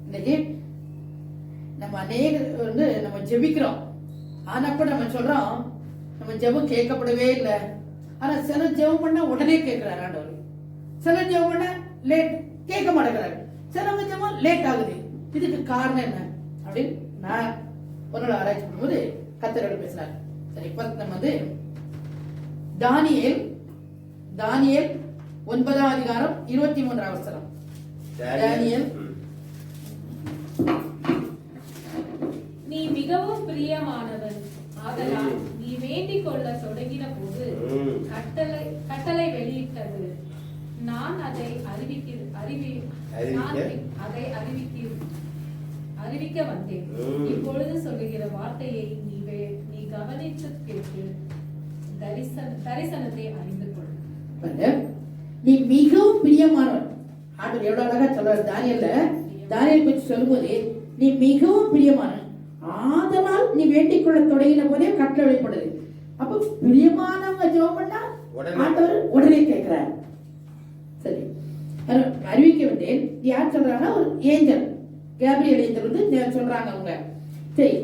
இன்னைக்கு நம்ம அநேக நம்ம ஜெபிக்கிறோம். ஆனா கூட நம்ம சொல்றோம் நம்ம ஜெபம் கேட்கப்படவே இல்லை. ஆனா சில ஜெபம் பண்ணா உடனே கேட்கிறாரு ஆண்டவர், சில ஜெபம் பண்ண லேட் கேட்க மாட்டேங்கிறாரு, சிலவங்க ஜெபம் லேட் ஆகுது. இதுக்கு காரணம் என்ன அப்படின்னு நான் ஒரு நாள் ஆராய்ச்சி பண்ணும்போது கர்த்தரோட பேசினார். சரி, இப்ப நம்ம தானியேல் 9ஆம் அதிகாரம் 23ஆம் வசனம். தானியேல், நீ மிகவும் பிரியமானவன், ஆதலால் நீ வேண்டிக் கொள்ள தொடங்கின போது கட்டளை வெளியிட்டது. நான் அதை அறிவிக்க வந்தேன். இப்பொழுது சொல்லுகிற வார்த்தையை நீ கவனித்து கேட்டு தரிசனத்தை அறிந்து கொள். நீ மிகவும் பிரியமானவன். ஆண்டவர் எவ்வளவு அழகா சொல்றாரு தானியேல் பற்றி சொல்லும்போது, நீ மிகவும் பிரியமானவன், ஆதலால் நீ வேண்டிக் கொள்ள தொடங்கின போதே கட்டளை வெளிப்படுது. அப்ப பிரியமானவங்க ஜெபம் பண்ணா ஆண்டவர் உடனே கேட்கிறார். சரி, அறிவிக்க வந்தேன். யார் சொல்றாங்கன்னா ஒரு ஏஞ்சல், கேப்ரியல் ஏஞ்சல் சொல்றாங்க அவங்க. சரி,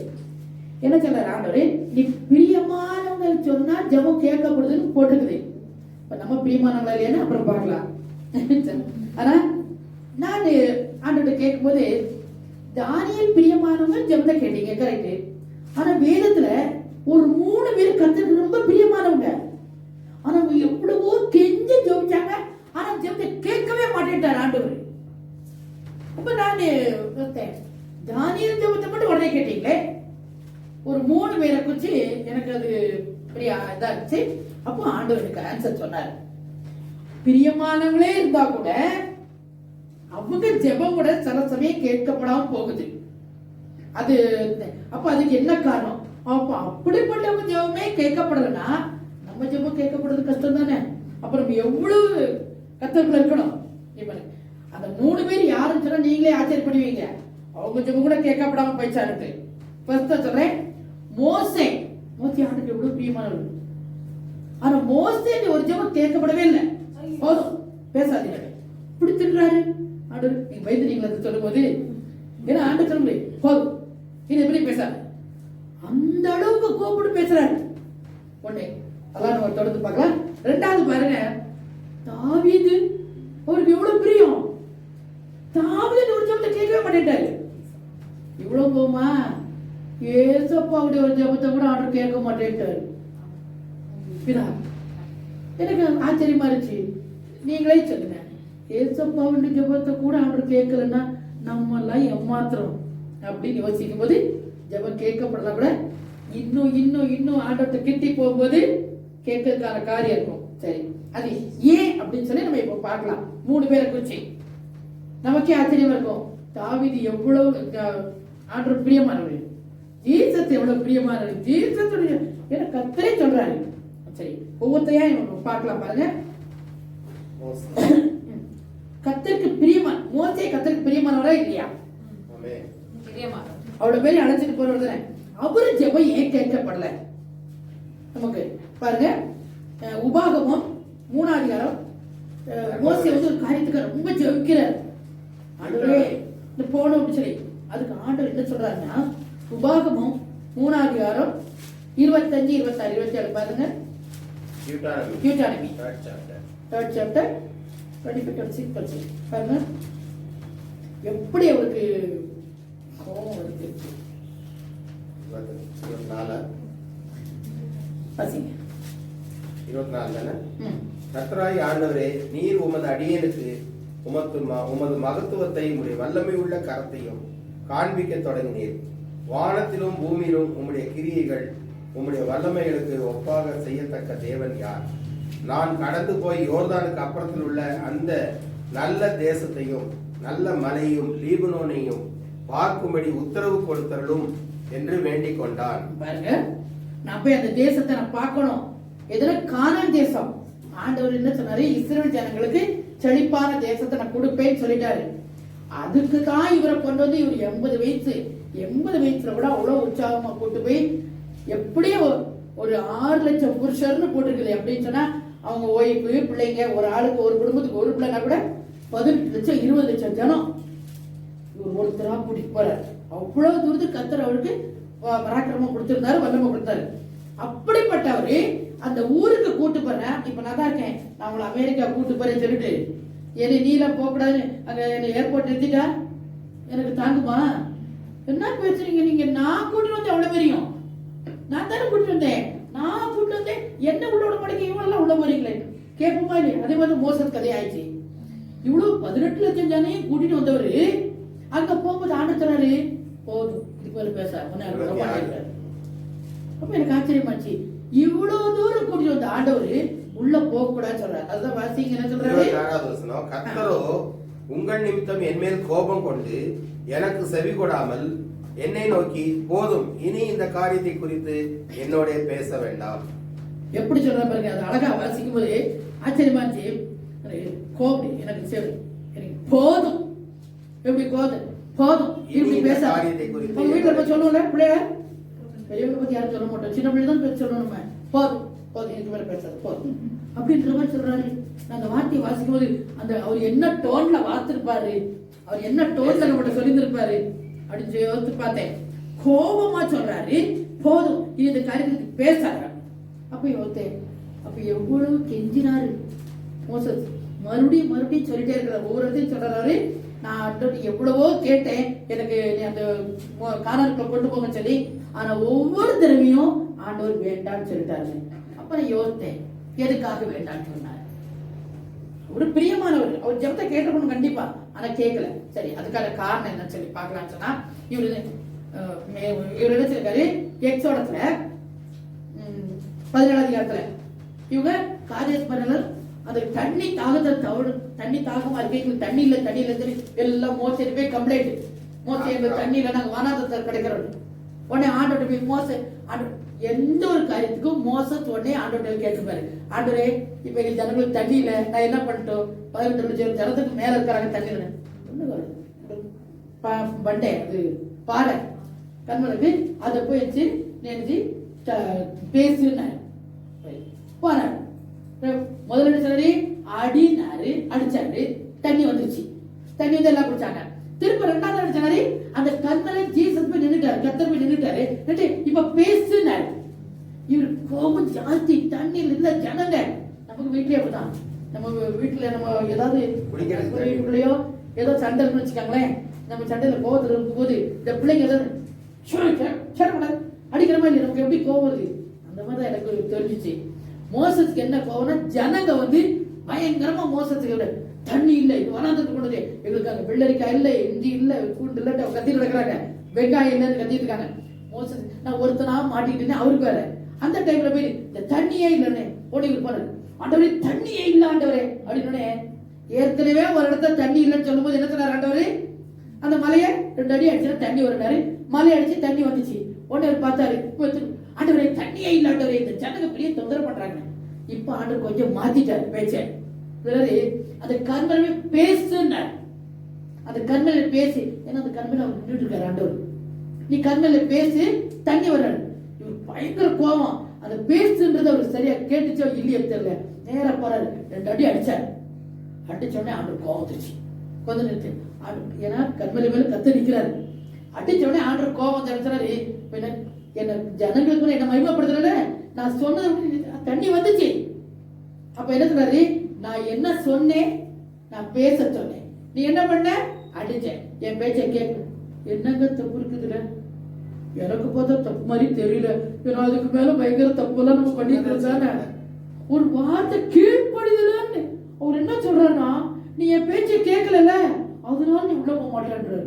என்ன சொல்றாரு ஆண்டவர், நீ பிரியமானவங்க சொன்னா ஜெபம் கேட்கப்படுதுன்னு போட்டுக்குது. இப்ப நம்ம பிரியமானவங்களா இல்லையான்னு அப்புறம் பார்க்கலாம். ஆனா நான் ஆண்டவர் கேட்கும் போது, தானியேல் பிரியமானவங்க ஜெபத்தை கேட்டீங்க, கரெக்ட். ஆனா வேதத்துல ஒரு 3 பேர் கர்த்தருக்கு ரொம்ப பிரியமானவங்க. ஆனா அவங்க எவ்வளவோ கெஞ்சி ஜெபிச்சாங்க, ஆனா ஜெபத்தை கேட்கவே மாட்டேன்ட்டார் ஆண்டவர். அப்ப நான் தானியேல் ஜெபத்தை மட்டும் உடனே கேட்டீங்களே, ஒரு 3 பேரை குறிச்சு எனக்கு அது பெரிய இதா இருந்துச்சு. அப்போ ஆண்டவருக்கு ஆன்சர் சொன்னார். பிரியமானவங்களே இருந்தா கூட அவங்க ஜெபம் கூட சில சமயம் கேட்கப்படாம போகுது. அது அப்ப அதுக்கு என்ன காரணம்? அப்ப அப்படிப்பட்டவங்க ஜெபமே கேட்கப்படலன்னா நம்ம ஜெபம் கேட்கப்படுறது கஷ்டம் தானே. அப்புறம் எவ்வளவு கத்தர்கள் இருக்கணும். இப்ப அந்த 3 பேர் யாருன்னு சொன்னா நீங்களே ஆச்சரியப்படுவீங்க. அவங்க ஜெபம் கூட கேட்கப்படாம போயிச்சாரு. சொல்றேன், மோசே ஆண்டுக்கு எவ்வளவு பிரியமானவர்கள். ஆனா மோசே ஒரு ஜெபம் கேட்கப்படவே இல்லை. போதும் பேசாதீங்க பிடிச்சிடுறாரு ஆண்டவர். நீங்க வைத்தியங்களை சொல்லும் போது ஏன்னா ஆண்டு சொல்ல முடியும், போதும் இது எப்படி பேசாது, அந்த அளவுக்கு கோபப்பட்டு பேசுறாரு. ஒண்ணு அதெல்லாம் நம்ம தொடர்ந்து பார்க்கலாம். 2வது பாருங்க, தாவீது அவருக்கு எவ்வளவு பிரியம். தாவீது ஒரு ஜெபத்தை கேட்கவே மாட்டேன்ட்டாரு. இவ்வளவு போமா ஏசப்பாவுடைய ஒரு ஜெபத்தை கூட ஆண்டவர் கேட்க மாட்டேன்ட்டாரு. எனக்கு ஆச்சரியமா இருந்துச்சு. நீங்களே சொல்லுங்க, ஏசப்பாவுடைய ஜெபத்தை கூட ஆண்டவர் கேட்கலன்னா நம்ம எல்லாம் ஏமாத்திரம் அப்படின்னு யோசிக்கும் போது, ஜெபம் கேட்கப்படலாம் கூட இன்னும் ஆண்டவர்கிட்ட கிட்டி போகும்போது கேட்கறதுக்கான காரியம் இருக்கும். சரி, அது ஏன் அப்படின்னு சொல்லி நம்ம இப்ப பார்க்கலாம். 3 பேரை குறிச்சு நமக்கே ஆச்சரியமா இருக்கும். தாவீது எவ்வளவு ஆண்டவர் பிரியமானவர், ஜீசஸ் எவ்வளவு பிரியமானவர், ஜீசஸ் என கர்த்தரே சொல்றாரு. சரி, ஒவ்வொருத்தையா பார்க்கலாம் பாருங்க. கர்த்தருக்கு பிரியமான மோசே கர்த்தருக்கு பிரியமானவரா இல்லையா? அவ்வளவு பேர் அழைச்சிட்டு போறது அவரு ஜெபம் ஏன் கேட்கப்படல? நமக்கு பாருங்க, உபாகமம் 3ஆம் அதிகாரம். மோசே ஒரு காரியத்துக்கு ரொம்ப ஜெபிக்கிறார். ஆண்டவரே இந்த போனோம் அப்படின்னு சொல்லி, அதுக்கு ஆண்டவர் என்ன சொல்றாருன்னா, உபாகமம் 3ஆம் அதிகாரம் 25, 26, 27 பாருங்க. Deuteronomy 3rd chapter 25-26 பாருங்க. எப்படி அவருக்கு கோபம் வருது. 24 கர்த்தராகிய ஆண்டவரே, நீர் உமது அடியேனுக்கு உமது மகத்துவத்தை உம்முடைய வல்லமை உள்ள கரத்தையும் காண்பிக்க தொடங்கினீர். வானத்திலும் பூமியிலும் உம்முடைய கிரியைகள் உம்முடைய வல்லமைகளுக்கு ஒப்பாக செய்யத்தக்க தேவன் யார்? நான் கடந்து போய் யோர்தானுக்கு அப்புறத்தில் உள்ள அந்த நல்ல தேசத்தையும் நல்ல மலையும் லீபனோனையும் பார்க்கும்படி உத்தரவு கொடுத்தருளும் என்று வேண்டிக் கொண்டான். பாருங்க, நான் போய் அந்த தேசத்தை நான் பார்க்கணும். எதுல? கானான் தேசம். ஆண்டவர் என்ன சொன்னாரு? இஸ்ரவேல் ஜனங்களுக்கு செழிப்பான தேசத்தை நான் கொடுப்பேன்னு சொல்லிட்டாரு. அதுக்கு தான் இவரை கொண்டு வந்து இவர் 80 வயசுல கூட அவ்வளவு உற்சாகமா கூட்டு போய் எப்படியும் ஒரு 6 லட்சம் புருஷர்னு போட்டிருக்குது அப்படின்னு சொன்னா அவங்க ஒய்ஃபு பிள்ளைங்க, ஒரு ஆளுக்கு ஒரு குடும்பத்துக்கு ஒரு பிள்ளைனா கூட 18 லட்சம் 20 லட்சம் ஜனம் இவர் ஒருத்தரா கூட்டிட்டு போறாரு. அவ்வளவு தூரத்துக்கு கர்த்தர் அவருக்கு பராக்கிரமம் கொடுத்திருந்தாரு, வல்லமை கொடுத்தாரு. அப்படிப்பட்டவரு அந்த ஊருக்கு கூட்டு போறேன். இப்ப நான் தான் இருக்கேன், நான் உங்களை அமெரிக்கா கூட்டு போறேன்னு சொல்லிட்டு என்னை நீலாம் போகக்கூடாது அங்க என்ன ஏர்போர்ட் நிறுத்திட்டா எனக்கு தாங்குமா? என்ன பேசுறீங்க நீங்க? நான் கூட்டிட்டு வந்தேன், அவ்வளவு பெரியும் நான் தானே கூட்டிட்டு வந்தேன், நான் கூட்டிட்டு வந்தேன், என்ன உள்ள விட மாட்டேங்க, இவங்கெல்லாம் உள்ள போறீங்களே கேட்போமா இல்லையா? அதே மாதிரி மோசஸ் கதையாயிடுச்சு. இவ்வளவு 18 லட்சம் ஜனையும் கூட்டிட்டு வந்தவரு அங்க போகும்போது ஆண்டு சொன்னாரு, போதும் இதுக்கு மேல பேச மாட்டேங்கிறாரு. அப்ப எனக்கு ஆச்சரியமாச்சு, இவ்வளவு தூரம் கூட்டிட்டு வந்த ஆண்டவரு உள்ள போக கூடாதுன்னு சொல்றாரு. அதுதான் வாசிங்க என்ன சொல்றாரு? 26வது வசனம், கர்த்தரோ உங்கள் நிமித்தம் என் மேல் கோபம் கொண்டு எனக்கு செவி கொடாமல் என்னை நோக்கி, போதும் இனி இந்த காரியத்தை குறித்து என்னோட பேச வேண்டாம். எப்படி சொல்ற பாருங்க, அது அழகா வாசிக்கும் போது ஆச்சரியமாச்சு. கோபம் எனக்கு செவி, எனக்கு போதும். எப்படி போதும்? போதும் இப்படி பேச உங்க வீட்டுல போய் சொல்லுவோம்ல பிள்ளைய, பெரியவங்களை பத்தி யாரும் சொல்ல மாட்டோம், சின்ன பிள்ளை தான் சொல்லணும். போதும் போதும் இதுக்கு மேல பேசாது போதும் அப்படின்ற மாதிரி சொல்றாரு. நான் அந்த வார்த்தையை வாசிக்கும் போது அந்த அவர் என்ன டோன்ல வார்த்திருப்பாரு, அவர் என்ன டோன்ல நம்மகிட்ட சொல்லியிருந்திருப்பாரு அப்படின்னு யோசித்து பார்த்தேன். கோபமா சொல்றாரு, போதும் இது இந்த காரியத்துக்கு பேசாத. அப்ப யோசித்தேன், அப்ப எவ்வளவு கெஞ்சினாரு மோசஸ். மறுபடியும் மறுபடியும் சொல்லிட்டே இருக்கிறார், ஒவ்வொரு இடத்தையும் சொல்றாரு, நான் எவ்வளவோ கேட்டேன் எனக்கு அந்த காரணத்துக்குள்ள கொண்டு போங்க சொல்லி, ஆனா ஒவ்வொரு தடவையும் ஆண்டவர் வேண்டான்னு சொல்லிட்டாரு. அப்ப நான் யோசித்தேன், எதுக்காக வேண்டான்னு சொன்னார்? ஒரு பிரியமானவர், அவர் ஜெபத்தை கேட்டிருக்கணும் கண்டிப்பா, ஆனா கேட்கல. சரி, அதுக்கான காரணம் என்னன்னு சொல்லி பார்க்கலாம்னு சொன்னா, இவர் என்ன சொல்லிருக்காரு, எக்ஸோடத்துல 17 அதிகாரத்துல இவங்க காரியஸ் பண்ணல, அந்த தண்ணி தண்ணி தாகமா இருக்கு, தண்ணி இல்ல சரி எல்லாம் மோசடி போய் கம்ப்ளைண்ட், மோசடி எங்களுக்கு தண்ணி இல்ல, நாங்க வானாதத்தை கிடைக்கிறோம். உடனே ஆண்டோட்ட போய் எந்த ஒரு காரியத்துக்கும் மோசஸ் உடனே ஆண்டோட்ட கேட்டுப்பாரு, ஆண்டோரே இப்ப எங்க ஜனங்களுக்கு தண்ணி இல்ல, நான் என்ன பண்ணிட்டோம், 18 லட்சம் ஜனத்துக்கு மேல இருக்கிறாங்க தண்ணி இல்ல, பண்டை அது பாறை கண்மனுக்கு அதை போய் வச்சு நினைச்சு பேசுனாரு. போனாரு, முதல்ல சொல்லி அடினாரு, அடிச்சாரு, தண்ணி வந்துருச்சு, தண்ணி வந்து எல்லாம் குடிச்சாங்க. திரும்ப 2வது அடிச்சாரு, அந்த கண்மலை ஜீசஸ் போய் நின்னுட்டாரு, கர்த்தர் போய் நின்னுட்டாரு, இப்ப பேசுனாரு. இவர் கோபம் ஜாஸ்தி, தண்ணியில் இருந்த ஜனங்க. நமக்கு வீட்லயே அப்படிதான், நம்ம வீட்டுல நம்ம ஏதாவது வீட்டுக்குள்ளயோ ஏதோ சண்டை இருக்குன்னு வச்சுக்காங்களேன், நம்ம சண்டையில கோபத்துல இருக்கும் போது இந்த பிள்ளைங்க ஏதாவது அடிக்கிற மாதிரி நமக்கு எப்படி கோபம் வருது, அந்த மாதிரிதான் எனக்கு தெரிஞ்சிச்சு. மோசத்துக்கு என்ன கோபம்னா, ஜனங்க வந்து பயங்கரமா மோசத்துக்கு தண்ணி இல்ல, இது வராதுக்கு கொண்டது, எங்களுக்கு அங்க வெள்ளரிக்காய் இல்ல, இஞ்சி இல்ல, பூண்டு இல்ல, கத்திட்டு கிடக்குறாங்க, வெங்காயம் இல்லன்னு கத்திட்டு இருக்காங்க. மோசஸ் நான் ஒருத்தனா மாட்டிக்கிட்டேன்னு அவருக்கு வேற. அந்த டைம்ல போய் இந்த தண்ணியே இல்லன்னு ஓடி போறாரு, ஆண்டவரே தண்ணியே இல்ல ஆண்டவரே அப்படின்னு. ஏற்கனவே ஒரு இடத்துல தண்ணி இல்லைன்னு சொல்லும் போது என்ன சொன்னார் ஆண்டவரே, அந்த மலையை 2 அடி அடிச்சா தண்ணி வருனாரு, மலை அடிச்சு தண்ணி வந்துச்சு. உடனே அவர் பார்த்தாரு, ஆண்டவரே தண்ணியே இல்ல ஆண்டவரே, இந்த ஜனங்க பெரிய தொந்தரவு பண்றாங்க. இப்ப ஆண்டவர் கொஞ்சம் மாத்திட்டாரு பேச்ச. அந்த கண்மலை பேசுனார், அந்த கண்மலை பேசி, ஏன்னா அந்த கண்மலை அவர் நின்றுட்டு இருக்காரு, ஆண்டவர் நீ கண்மலை பேசி தண்ணி வர்றாரு. இவர் பயங்கர கோபம், அந்த பேசுன்றது அவர் சரியா கேட்டுச்சோ இல்லையோ தெரியல, நேரா போறாரு, 2 அடி அடிச்சாரு. அடிச்சோடனே ஆண்டவர் கோபம் வந்துச்சு, கொஞ்சம் நிறுத்து, ஏன்னா கண்மலை மேல கத்து நிக்கிறாரு. அடிச்சோடனே ஆண்டவர் கோபம் தெரிஞ்சாரு, என்ன ஜனங்களுக்கு என்ன மகிமைப்படுத்துறல, நான் சொன்னது தண்ணி வந்துச்சு. அப்ப என்ன சொல்றாரு, நான் என்ன சொன்னேன், நான் பேச சொன்னேன், நீ என்ன பண்ண, அடிச்ச, என் பேச்ச கேட்க. என்னங்க தப்பு இருக்குதுல, எனக்கு பார்த்தா தப்பு மாதிரி தெரியல, ஏன்னா அதுக்கு மேல பயங்கர தப்பு எல்லாம் நம்ம பண்ணிக்கிறதானே. ஒரு வார்த்தை கீழ்ப்படிதலன்னு அவர் என்ன சொல்றாருன்னா, நீ என் பேச்ச கேட்கல, அதனால நீ உள்ள போக மாட்டேன்றாரு.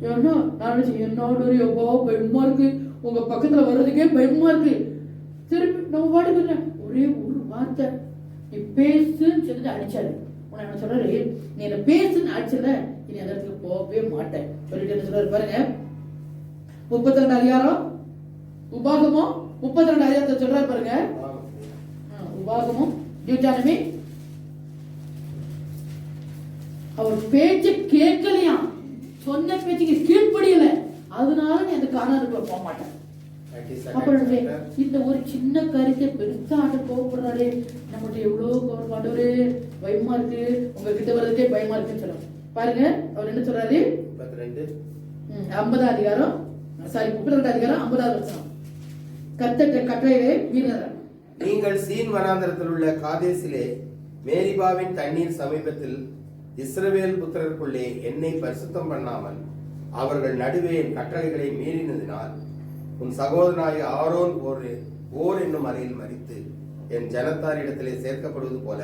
ஏன்னா நான் என்னோட எப்போ பயமா இருக்கு, உங்க பக்கத்துல வர்றதுக்கே பயமா இருக்கு. திருப்பி நம்ம பாடுங்க, ஒரே ஒரு வார்த்தை நீ பேசுன்னு சொல்லிட்டு அடிச்சாரு. உன என்ன சொல்றாரு, நீ என்ன பேசுன்னு அடிச்சல, இனி அந்த இடத்துக்கு போகவே மாட்டேன் சொல்லிட்டு என்ன சொல்றாரு பாருங்க, 32 அதிகாரம் உபாகமும் 32 அதிகாரத்தை சொல்றாரு பாருங்க. உபாகமும் டியூட்டானமி, அவர் பேச்சு கேட்கலையா, சொன்ன பேச்சுக்கு கீழ்ப்படியல, அதனால நீ அந்த காரணத்துக்குள்ள போக மாட்டேன். அப்புறம் இந்த ஒரு சின்ன காரியத்தை பெருசா ஆண்டு கோவப்படுறாரு. நம்மகிட்ட எவ்வளவு கோவப்படுறாரு, பயமா இருக்கு, உங்ககிட்ட வர்றதுக்கே பயமா இருக்குன்னு சொல்றாரு. பாருங்க அவர் என்ன சொல்றாரு, 50 அதிகாரம் 32 அதிகாரம் 50வது வசனம். கர்த்தருடைய கட்டளையை மீறினார். நீங்கள் சீன் வனாந்தரத்தில் உள்ள காதேசிலே மேரிபாவின் தண்ணீர் சமீபத்தில் இஸ்ரவேல் புத்திரருக்குள்ளே என்னை பரிசுத்தம் பண்ணாமல் அவர்கள் நடுவே என் கட்டளைகளை மீறினதினால் உன் சகோதரனாகிய ஆரோன் ஓர் என்னும் மலையில் மரித்து என் ஜனத்தாரிடத்திலே சேர்க்கப்படுவது போல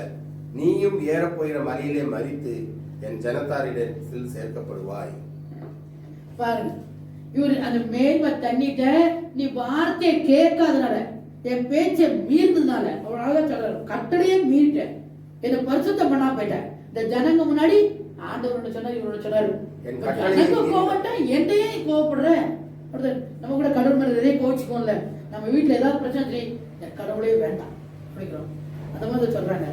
நீயும் ஏறப்போகிற மலையிலே மரித்து என் ஜனத்தாரிடத்தில் சேர்க்கப்படுவாய். பாருங்க, இவரு அந்த மேல்வ தண்ணிட்ட நீ வார்த்தையை கேட்காதனால, என் பேச்சை மீறினதுனால, அவர் அழகா சொல்றாரு, கட்டளையே மீறிட்டேன், என்னை பரிசுத்தம் பண்ணா போயிட்டேன். இந்த ஜனங்க முன்னாடி ஆண்டவர் சொன்னார், இவரோட சொன்னாரு, கோவப்பட்டா என்னையே கோவப்படுற. நம்ம கூட கடவுள் மேல நிறைய கோவிச்சுக்கோம்ல, நம்ம வீட்டுல ஏதாவது பிரச்சனை சரி கடவுளே வேண்டாம் அப்படிங்கிறோம். அந்த மாதிரி சொல்றாங்க,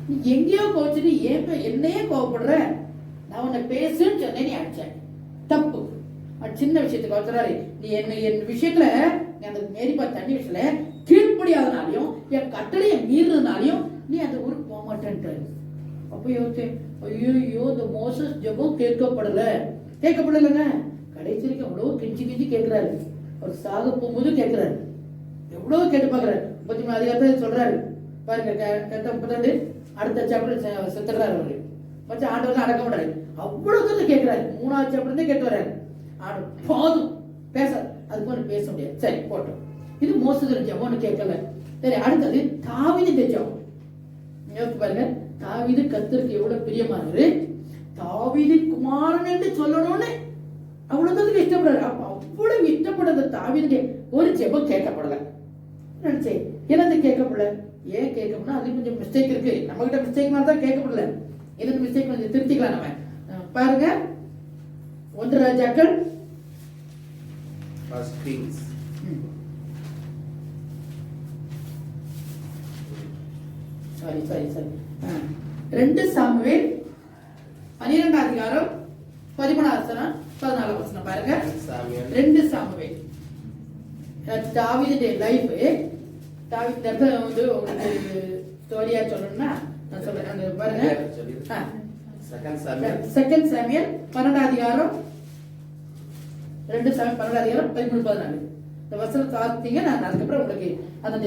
நீ எங்கேயோ கோவிச்சுட்டு ஏன் என்னையே கோவப்படுற, நான் உன்னை பேசுன்னு சொன்னேன், நீ அடிச்சேன், தப்பு. சின்ன விஷயத்துக்கு சொல்றாரு, நீ என் விஷயத்துல அந்த மேரிபா தண்ணி விஷயத்துல கீழ்ப்படியாதனாலையும் என் கட்டளையை மீறினாலையும் நீ அந்த ஊருக்கு போக மாட்டேன்றாரு. அப்ப யோசிச்சேன், ஐயோ இந்த மோசஸ் ஜெபம் கேட்கப்படலைங்க. கடைசி வரைக்கும் எவ்வளவு கெஞ்சி கேட்கிறாரு. அவர் சாக போகும்போது கேட்கிறாரு, எவ்வளவு கேட்டு பாக்குறாரு. 33 அதிகாரத்தை சொல்றாரு பாருங்க, 32 அடுத்த சாப்டர் செத்துறாரு அவரு. கொஞ்சம் ஆண்டவர் அடக்க முடியாது, அவ்வளவு தூரம் கேட்கிறாரு. 3வது சாப்டர் கேட்டு வர்றாரு. போதும் பேச, அதுக்கு ஒன்று பேச முடியாது, சரி போட்டோம். இது மோசத்துல ஜெபம்னு கேட்கல. சரி, அடுத்தது தாவீது ஜெபம். யோசிச்சு பாருங்க, தாவீது கர்த்தருக்கு எவ்வளவு பிரியமானது, தாவீது குமாரன் என்று சொல்லணும்னு அவ்வளவுக்கு இஷ்டப்படுறாரு. அப்ப அவ்வளவு இஷ்டப்படுறது தாவீது ஒரு ஜெபம் கேட்கப்படல. நினைச்சேன் என்னது கேட்கப்படல, ஏன் கேட்கப்படல, அது கொஞ்சம் மிஸ்டேக் இருக்கு, நம்ம கிட்ட மிஸ்டேக் மாதிரி தான் கேட்கப்படல. என்னது மிஸ்டேக் கொஞ்சம் திருத்திக்கலாம் நம்ம. பாருங்க, 1 ராஜாக்கள் சாரி 2 சாமுவேல் 12 அதிகாரம் 13 வசனம் 14 வசனம் பாருங்க. 2 சாமுவேல் தாவீதுடைய லைஃப், தாவீது வந்து உங்களுக்கு ஸ்டோரியா சொல்லணும்னா நான் சொல்றேன், அந்த பாருங்க. 2 சாமுவேல் 12 அதிகாரம் 2 சாமுவேல் 12 அதிகாரம் 13 14 இந்த வசனம் பார்த்தீங்க. நான் அதுக்கப்புறம் உங்களுக்கு அந்த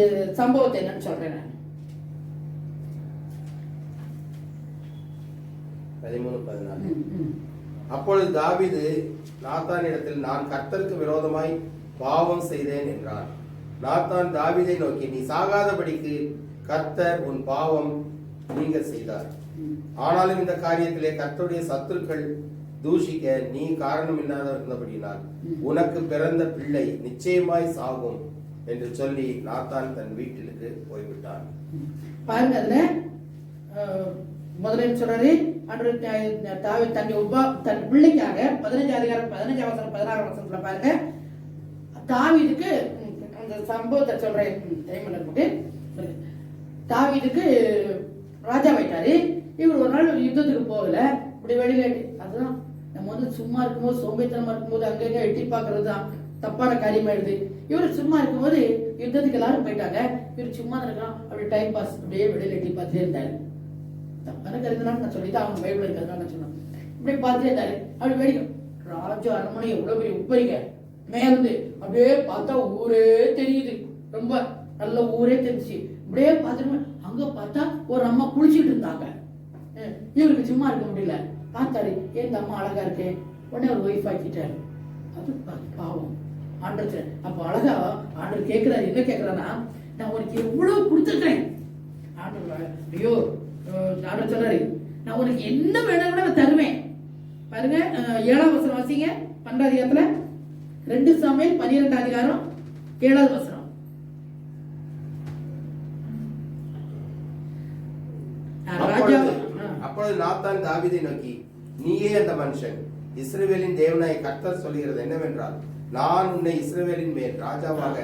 சம்பவத்தை என்னன்னு சொல்றேன். நான் 13-14. அப்பொழுது தாவீது நாத்தானிடத்தில், நான் கர்த்தருக்கு விரோதமாய் பாவம் செய்தேன் என்றான். நாத்தான் தாவீதை நோக்கி, நீ சாகாதபடிக்கு கர்த்தர் உன் பாவம் நீங்க செய்தார். ஆனாலும் இந்த காரியத்திலே கர்த்தருடைய சத்துருக்கள் தூஷிக்க நீ காரணம் இல்லாத இருந்தபடியினால் உனக்கு பிறந்த பிள்ளை நிச்சயமாய் சாகும் என்று சொல்லி நாத்தான் தன் வீட்டிற்கு போய்விட்டான். பாருங்க, அதுல முதல்ல சொல்றாரு, தன் பிள்ளைக்காக 15 அதிகாரம் 15 வசனம் 16 வசனத்துல பாருங்க, தாவீதுக்கு அந்த சம்பவத்தை சொல்றேன். தாவீதுக்கு ராஜா வைட்டாரு. இவர் ஒரு நாள் யுத்தத்துக்கு போகல, இப்படி வெளியில. அதுதான் நம்ம வந்து சும்மா இருக்கும்போது, சோம்பேத்தனமா இருக்கும்போது அங்கங்க எட்டி பாக்குறது தான் தப்பான காரியமாயிடுது. இவர் சும்மா இருக்கும்போது யுத்தத்துக்கு எல்லாரும் போயிட்டாங்க, இவர் சும்மா இருக்கலாம், அப்படி டைம் பாஸ் அப்படியே வெளியில எட்டி பார்த்துட்டே இருந்தாரு. தப்பான கருதுனாலும் நான் சொல்லிட்டு அவங்க பைபிள் இருக்கிறதுனால நான் சொன்னேன். இப்படி பார்த்துட்டே இருந்தாரு. அப்படி வெடிக்கும் ராஜா அரண்மனை எவ்வளவு பெரிய உப்பரிங்க மேலிருந்து அப்படியே பார்த்தா ஊரே தெரியுது, ரொம்ப நல்ல ஊரே தெரிஞ்சு. இப்படியே பார்த்துட்டு அங்க பார்த்தா ஒரு அம்மா குளிச்சுட்டு இருந்தாங்க. இவருக்கு சும்மா இருக்க முடியல, பார்த்தாரு, இந்த அம்மா அழகா இருக்கு, உடனே ஒரு ஒய்ஃப் ஆக்கிட்டாரு. அது பாவம் ஆண்டர். அப்ப அழகா ஆண்டர் கேட்கிறாரு, என்ன கேட்கிறானா, நான் உனக்கு எவ்வளவு கொடுத்துருக்கேன். ஆண்டர் ஐயோ, ஆண்டர் சொல்றாரு, நான் உனக்கு என்ன வேணும் கூட தருவேன். பாருங்க, 7ஆம் வசனம் வாசிங்க. 12 அதிகாரத்துல 2 சாமுவேல் 12 அதிகாரம் 7வது வசனம். அப்பொழுது நாத்தான் தாவீதை நோக்கி, நீயே அந்த மனுஷன், இஸ்ரவேலின் தேவனாய் கர்த்தர் சொல்கிறது என்னவென்றால், நான் உன்னை இஸ்ரவேலின் மேல் ராஜாவாக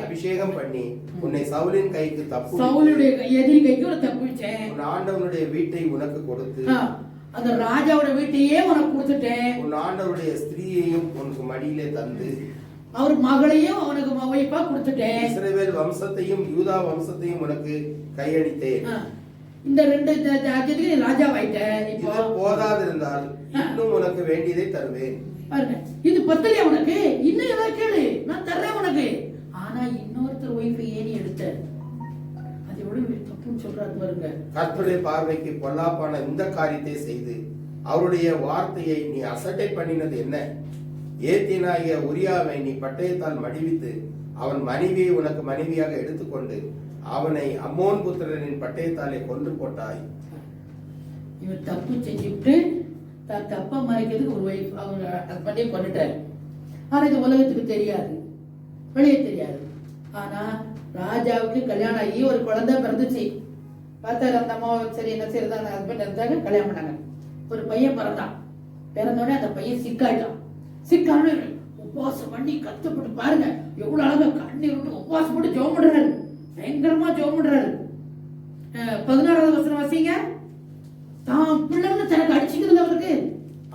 அபிஷேகம் பண்ணி உன்னை சவுலின் கைக்கு தப்புவிச்சேன். உன் ஆண்டவனுடைய வீட்டை உனக்கு கொடுத்து, அந்த ராஜாவோட வீட்டையே உனக்கு கொடுத்துட்டேன். உன் ஆண்டவருடைய ஸ்திரீயையும் உனக்கு மடியிலே தந்து, அவர் மகளையும் அவனுக்கு வைப்பா கொடுத்துட்டேன். இஸ்ரவேல் வம்சத்தையும் யூதா வம்சத்தையும் உனக்கு கையளித்தேன். இந்த ரெண்டு ராஜ்யத்துக்கு நீ ராஜாவாயிட்ட. இப்போ இது போதாதிருந்தால் இன்னும் உனக்கு வேண்டியதை தருவேன். பாருங்க, இது பத்தலையா உனக்கு? இன்னும் ஏதாவது கேளு, நான் தர்றேன் உனக்கு. ஆனா இன்னொருத்தர் ஒய்ஃபை ஏன் எடுத்த? அது எவ்வளவு தப்புன்னு சொல்றாரு பாருங்க. கர்த்தருடைய பார்வைக்கு பொல்லாப்பான இந்த காரியத்தை செய்து அவருடைய வார்த்தையை நீ அசட்டை பண்ணினது என்ன? ஏத்தினாகிய உரியாவை நீ பட்டயத்தால் மடிவித்து அவன் மனைவியை உனக்கு மனைவியாக எடுத்துக்கொண்டு அவனை அம்மோன் புத்திரனின் பட்டயத்தாலே கொன்று போட்டாய். இவன் தப்பு செஞ்சுட்டு தப்பா மறைக்கிறதுக்கு ஒரு வைஃப் அவங்க ஹஸ்பண்டே கொண்டுட்டாரு. ஆனா இது உலகத்துக்கு தெரியாது, வெளியே தெரியாது. ஆனா ராஜாவுக்கு கல்யாணம் ஆகி ஒரு குழந்தை பிறந்துச்சு. பார்த்தாரு அந்த அம்மா, சரி என்ன செய்யறதா, ஹஸ்பண்ட் இருந்தாங்க, கல்யாணம் பண்ணாங்க. ஒரு பையன் பிறந்தான். பிறந்தோடனே அந்த பையன் சிக்காயிட்டான். சிக்கான உபவாசம் பண்ணி கஷ்டப்பட்டு பாருங்க, எவ்வளவு அழகா கண்ணீர் விட்டு உபவாசம் போட்டு ஜெபம் பண்றாரு, பயங்கரமா ஜெபம் பண்றாரு. 16வது வசனம் வாசிங்க. தான் பிள்ளைன்னு தனக்கு அடிச்சுக்கிறது அவருக்கு.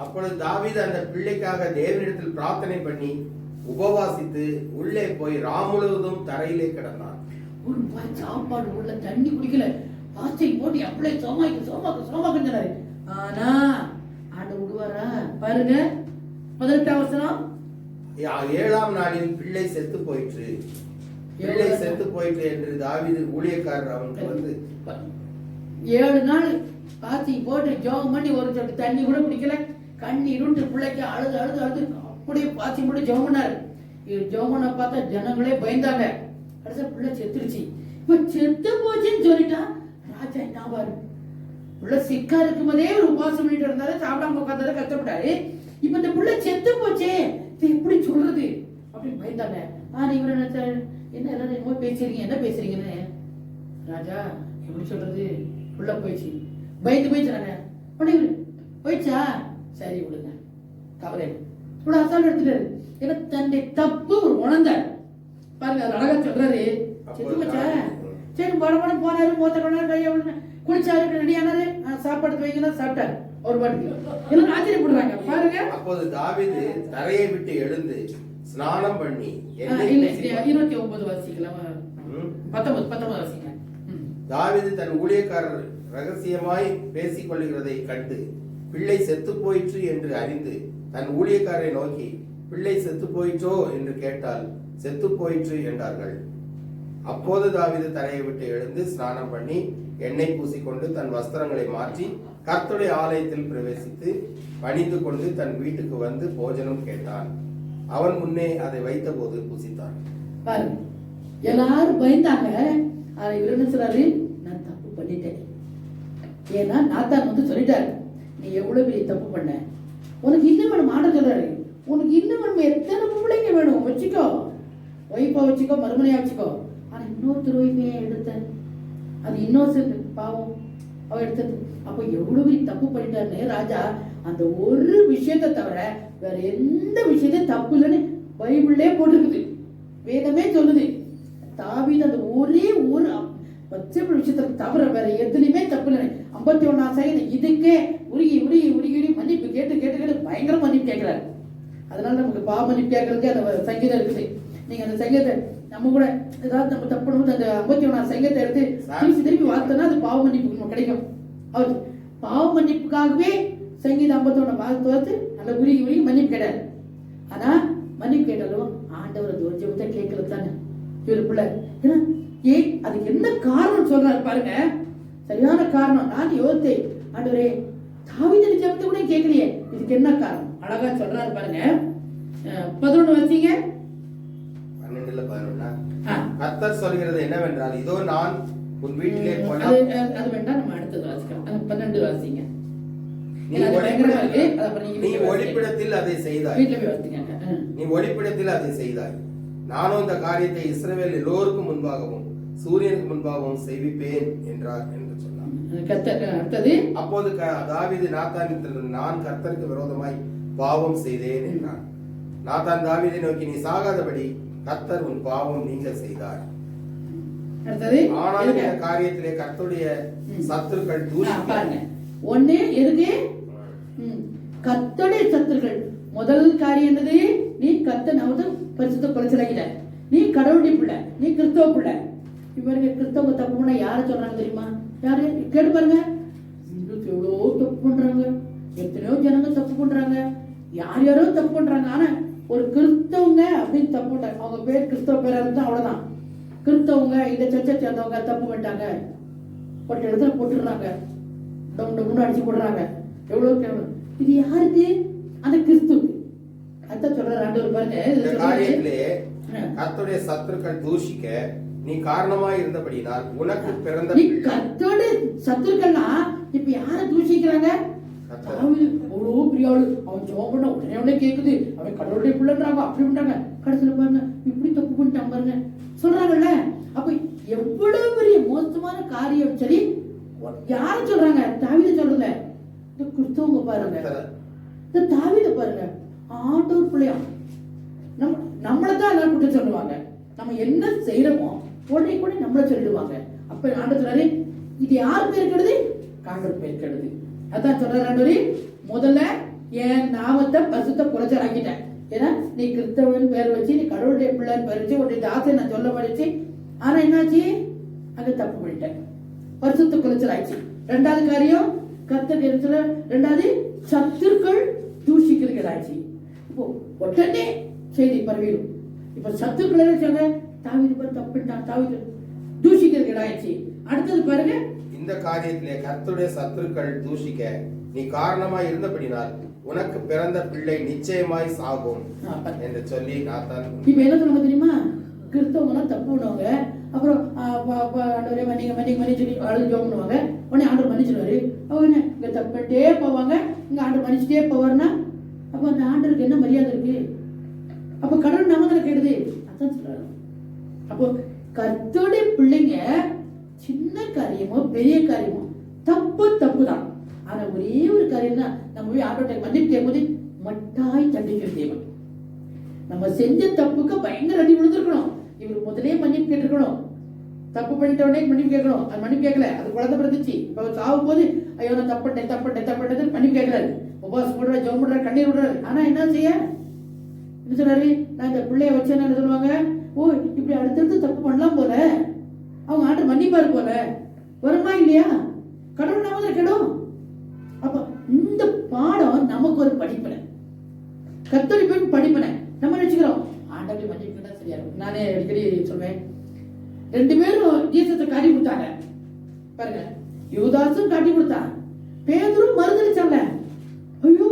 அப்பொழுது தாவீது அந்த பிள்ளைக்காக தேவனிடத்தில் பிரார்த்தனை பண்ணி உபவாசித்து உள்ளே போய் முழுவதும் தரையிலே கிடந்தான். ஒரு பாய் சாப்பாடு உள்ள தண்ணி குடிக்கல, பாச்சை போட்டு அப்படியே சோமாக்கு. ஆனா ஆண்டு விடுவாரா பாருங்க. 18வது வசனம். 7ஆம் நாளில் பிள்ளை செத்து போயிற்று. பிள்ளை செத்து போயிற்று என்று தாவீது ஊழியக்காரர் அவனுக்கு வந்து 7 நாள் பாத்தி போட்டு ஜோகம் பண்ணி ஒரு சொட்டு தண்ணி கூட குடிக்கல, கண்ணீருண்டு பிள்ளைக்கு அழுது அழுது அழுது அப்படியே பாத்தி போட்டு ஜோகம் பண்ணாரு. ஜோகம் பண்ண பார்த்தா ஜனங்களே பயந்தாங்க. கடைசி பிள்ளை செத்துருச்சு. இப்ப செத்து போச்சுன்னு சொல்லிட்டா ராஜா என்ன பாரு, பிள்ளை சிக்கா இருக்கும் போதே ஒரு உபவாசம் பண்ணிட்டு இருந்தாரு, சாப்பிடாம உட்காந்தாரு, கஷ்டப்பட்டாரு. இப்ப இந்த பிள்ளை செத்து போச்சே, இது எப்படி சொல்றது அப்படின்னு பயந்தாங்க. ஆனா இவரு என்ன எல்லாரும் என்னமோ பேசுறீங்க, என்ன பேசுறீங்கன்னு. ராஜா எப்படி சொல்றது, உள்ள போயிடுச்சு, பயந்து போயிடுச்சாங்க. போயிடுச்சா, சரி விடுங்க, கவலை இவ்வளவு அசால்ட் எடுத்துட்டாரு. ஏன்னா தன்னை தப்பு ஒரு உணர்ந்தார் பாருங்க. அது அழகா சொல்றாரு, செத்து போச்சா, சரி படம் போனாரு, மூத்த கொண்டாரு, கையை குளிச்சாரு, ரெடியானாரு, சாப்பாடு வைங்கன்னா சாப்பிட்டாரு ஒரு பாட்டுக்கு. எல்லாம் ஆச்சரியப்படுறாங்க பாருங்க. அப்போது தாவீது தரையை விட்டு எழுந்து ஸ்நானம் பண்ணி 29 வாசிக்கலாம். 19 வாசிங்க. தாவீது தன் ஊழியக்காரர் ரகசியமாய் பேசிக் கொள்ளுகிறதை கண்டு பிள்ளை செத்து போயிற்று என்று அறிந்து தன் ஊழியக்காரரை நோக்கி, பிள்ளை செத்து போயிற்றோ என்று கேட்டால் செத்து போயிற்று என்றார்கள். அப்போது தாவீது தரையை விட்டு எழுந்து ஸ்நானம் பண்ணி எண்ணெய் பூசிக்கொண்டு தன் வஸ்திரங்களை மாற்றி கர்த்தருடைய ஆலயத்தில் பிரவேசித்து பணிந்து கொண்டு தன் வீட்டுக்கு வந்து போஜனம் கேட்டான். அவன் முன்னே அதை வைத்த போது புசித்தான். பாருங்க, எல்லாரும் பயந்தாங்க. ஆனா இவர் என்ன சொல்றாரு, நான் தப்பு பண்ணிட்டேன். ஏன்னா நாத்தான் வந்து சொல்லிட்டாரு, நீ எவ்வளவு பெரிய தப்பு பண்ண, உனக்கு இன்னும் வேணும். ஆண்டவர் சொல்றாரு, உனக்கு இன்னும் வேணும், எத்தனை பிள்ளைங்க வேணும் வச்சுக்கோ, ஒய்ஃபா வச்சுக்கோ, மறுமனையா வச்சுக்கோ. ஆனா இன்னொருத்தர் ஒய்ஃபையா எடுத்த, அது இன்னொரு பாவம் அவ எடுத்தது. அப்ப எவ்வளவு பெரிய தப்பு பண்ணிட்டாருன்னு ராஜா அந்த ஒரு விஷயத்தை தவிர வேற எந்த விஷயத்தையும் தப்பு இல்லைன்னு பைபிள்லே போட்டுருக்குது, வேதமே சொல்லுது. தாவீது அந்த ஒரே ஒரு விஷயத்தை தவிர வேற எதுலையுமே தப்பு இல்லை. 51ஆம் சங்கீதம் இதுக்கே உருகி உருகி உருகி உருகி மன்னிப்பு கேட்டு கேட்டு கேட்டு பயங்கர மன்னிப்பு கேட்கிறாரு. அதனால நமக்கு பாவ மன்னிப்பு கேட்கறதுக்கு அந்த சங்கீதம் இருக்குது. நீங்க அந்த சங்கீதத்தை நம்ம கூட ஏதாவது நம்ம தப்பு பண்ணும்போது அந்த 51ஆம் சங்கீதத்தை எடுத்து திருப்பி வார்த்தைனா அது பாவ மன்னிப்பு கிடைக்கும். அவர் பாவ மன்னிப்புக்காகவே சங்கீதம் 51 வார்த்தை நல்ல உருகி உருகி மன்னிப்பு கேட்டாரு. ஆனா மன்னிப்பு கேட்டாலும் ஆண்டவர் ஜெபத்தை கேட்கறது தானே இவர் பிள்ளை. ஏன்னா ஏன் அதுக்கு என்ன காரணம் சொல்றாரு பாருங்க, சரியான காரணம். நான் யோசித்தேன், ஆண்டவரே தாவீது ஜெபத்தை கூட கேட்கலையே, இதுக்கு என்ன காரணம்? அழகா சொல்றாரு பாருங்க. 11 வச்சீங்க. 12 கர்த்தர் சொல்கிறது என்னவென்றால், இதோ நான் உன் வீட்டிலே அது வேண்டாம், நம்ம அடுத்தது வாசிக்கலாம். 12 வாசிங்க. நீ ஒளிப்பிடத்தில் அதை செய்தாய். நீ ஒளிப்பிடத்தில் அதை செய்தாய். நானும் இந்த காரியத்தை இஸ்ரவேல் எல்லோருக்கும் முன்பாகவும் சூரியனுக்கு முன்பாகவும் செய்விப்பேன் என்றார் என்று சொன்னார். அப்போது தாவீது நாத்தானிடத்தில், நான் கர்த்தருக்கு விரோதமாய் பாவம் செய்தேன் என்றான். நாத்தான் தாவீதை நோக்கி, நீ சாகாதபடி கர்த்தர் உன் பாவம் நீங்க செய்தார். ஆனால் இந்த காரியத்திலே கர்த்தருடைய சத்துருக்கள் தூஷிப்பாங்க. ஒண்ணு எதுக்கு கர்த்தருடைய சத்துருக்கள் முதல் காரியம் என்னது? நீ கர்த்தனாவது பரிசுத்த குலைச்சலாகிட்ட, நீ கடவுளுடைய பிள்ளை, நீ கிறிஸ்தவ பிள்ளை. இவருக்கு கிறிஸ்தவ தப்பு பண்ணா யார சொல்றாங்க தெரியுமா? யாரு கேட்டு பாருங்க. இந்துக்கு எவ்வளோ தப்பு பண்றாங்க, எத்தனையோ ஜனங்க தப்பு பண்றாங்க, யார் யாரோ தப்பு பண்றாங்க. ஆனா ஒரு கிறிஸ்தவங்க அப்படின்னு தப்பு பண்றாங்க, அவங்க பேர் கிறிஸ்தவ பேரா இருந்தா அவ்வளவுதான். கிறிஸ்தவங்க இந்த சர்ச்சை சேர்ந்தவங்க தப்பு பண்ணிட்டாங்க, ஒரு இடத்துல போட்டுடுறாங்க, டவுன் அடிச்சு போடுறாங்க. எவ்வளவு கேவலம். இது யாருக்கு? அந்த கிறிஸ்துவுக்கு. அதான் சொல்ற ஆண்டவர் பாருங்க, இந்த காரியத்திலே கர்த்தருடைய சத்துருக்கள் தூஷிக்க நீ காரணமா இருந்தபடினால் உனக்கு பிறந்த நீ கர்த்தருடைய சத்துருக்கள்னா இப்ப யார தூஷிக்கிறாங்க? அவ்வளோ பெரிய ஆளு, அவன் ஜோம் பண்ண உடனே கேக்குது, அவன் கடவுளுடைய பிள்ளைன்றாங்க, அப்படி பண்றாங்க. கடைசியில பாருங்க இப்படி தப்பு பண்ணிட்டாங்க பாருங்க சொல்றாங்கல்ல. அப்ப எவ்வளவு பெரிய மோசமான காரியம். சரி, யார சொல்றாங்க? தாவீதை சொல்றல. இந்த கிறிஸ்தவங்க பாருங்க, இந்த தாவீதை பாருங்க, ஆண்டவர் பிள்ளையா. நம்மளதான் எல்லாரும் குற்றம் சொல்லுவாங்க. நம்ம என்ன செய்யறோமோ உடனே கூட நம்மள சொல்லிடுவாங்க. அப்ப ஆண்டவர் சொல்றாரு, இது யார் பேர் கெடுது? ஆண்டவர் பேர் கெடுது. அதான் சொல்றாரு ஆண்டவர், முதல்ல என் நாமத்தை பரிசுத்த குலைச்சல் ஆக்கிட்டேன். ஏன்னா நீ கிறிஸ்தவன் பேர் வச்சு, நீ கடவுளுடைய பிள்ளைன்னு பேர் வச்சு, உன்னுடைய ஆசை நான் சொல்ல படிச்சு. ஆனா என்னாச்சு? அங்க தப்பு பண்ணிட்டேன், பரிசுத்த குலைச்சல் ஆயிடுச்சு. ரெண்டாவது காரியம் கர்த்தர், ரெண்டாவது சத்துருக்கள் தூஷிக்கிறது ஆயிடுச்சு. இப்போ உடனே செய்தி பரவிடும். இப்ப சத்துருக்கள் சொன்ன தாவீது பேர் தப்பு பண்ணிட்டான், தாவீது தூஷிக்கிறது ஆயிடுச்சு. அடுத்தது பாருங்க, இந்த காரியத்திலே கர்த்தருடைய சத்துருக்கள் தூஷிக்க நீ காரணமா இருந்தபடினால் உனக்கு பிறந்த பிள்ளை நிச்சயமாய் சாகும் என்று சொல்லி நாத்தான். இப்ப என்ன சொல்லுங்க தெரியுமா? கிறிஸ்தவங்க எல்லாம் தப்பு பண்ணுவாங்க, அப்புறம் மன்னிச்சு அழுது ஜோம் பண்ணுவாங்க, உடனே ஆண்டவர் மன்னிச்சிருவாரு. அவங்க இங்க தப்பிட்டே போவாங்க, இங்க ஆண்டவர் மன்னிச்சுட்டே போவாருன்னா அப்ப அந்த ஆண்டருக்கு என்ன மரியாதை இருக்கு? அப்ப கடவுள் நாம கேடுது. அதான் சொல்றாரு. அப்போ கர்த்தருடைய பிள்ளைங்க சின்ன காரியமோ பெரிய காரியமோ தப்பு தப்பு தான். ஆனா ஒரே ஒரு காரியம் தான், நம்ம போய் ஆண்டவர்கிட்ட மன்னிப்பு கேட்கும்போது மட்டாய் தண்டிக்கிற தேவன். நம்ம செஞ்ச தப்புக்கு பயங்கர அடி விழுந்திருக்கணும். இவர் முதலே மன்னிப்பு கேட்டிருக்கணும். தப்பு பண்ணிட்ட உடனே மன்னிப்பு கேட்கணும். அது மன்னிப்பு கேட்கல, அது குழந்தை பிறந்துச்சு. இப்ப சாகும் போது ஐயோ நான் தப்பட்டேன் மன்னிப்பு கேட்கறாரு, உபவாசம் போடுற, ஜெபம் பண்ற, கண்ணீர் விடுறாரு. ஆனா என்ன செய்ய? என்ன சொல்றாரு? நான் இந்த பிள்ளைய வச்சேன்னு என்ன சொல்லுவாங்க? ஓ இப்படி அடுத்தடுத்து தப்பு பண்ணலாம் போல, அவங்க ஆண்டு மன்னிப்பாரு போல வருமா இல்லையா? கடவுள் நாம கெடும். அப்ப இந்த பாடம் நமக்கு ஒரு படிப்பனை, கத்தோலிக்க படிப்பனை. நம்ம நினைச்சுக்கிறோம் ஆண்டவரை மன்னிப்புனா சரியா இருக்கும். நானே அடிக்கடி சொல்வேன், ரெண்டு பேரும் ஜீசஸை காட்டி கொடுத்தாங்க பாருங்க. யூதாசும் காட்டி கொடுத்தான், பேதுரும் மறுதளிச்சாங்க. ஐயோ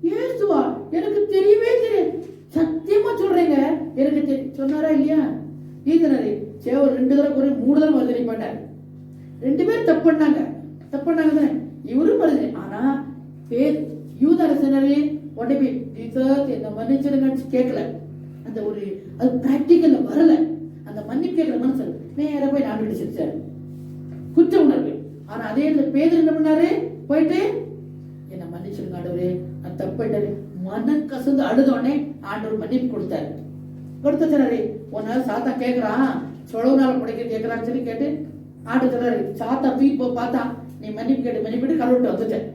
இயேசுவா, எனக்கு தெரியவே தெரியாது, சத்தியமா சொல்றேங்க எனக்கு சொன்னாரா இல்லையா? ஈதனரே சேவர் 2 தடவை குறை 3 தடவை மறுதளி பண்ணார். 2 பேர் தப்பு பண்ணாங்க. இவரும் மறுதளி. ஆனா யூதாரசனரே உடனே போய் ஜீசஸ் என்ன மன்னிச்சிருங்க கேட்கல. அந்த ஒரு அது பிராக்டிக்கல்ல வரல. அந்த மன்னிப்பு கேட்கிற மனசு நேர போய் ஆண்டவரை சிரிச்சாரு, குற்ற உணர்வு. ஆனா அதே பேதுரு என்ன பண்ணாரு? போயிட்டு என்ன மன்னிச்சிருங்க ஆண்டவரே, நான் தப்பு மனம் கசந்து அழுதோடனே ஆண்டவர் மன்னிப்பு கொடுத்தாரு. கொடுத்தாரு. உன்னால சாத்தா கேட்கறான், சொலவுனால புடைக்க கேட்கறான்னு சொல்லி கேட்டு ஆண்டு சொல்றாரு, சாத்தா தூக்கி போ பார்த்தா நீ மன்னிப்பு கேட்டு கடவுள்கிட்ட வந்துட்டேன்.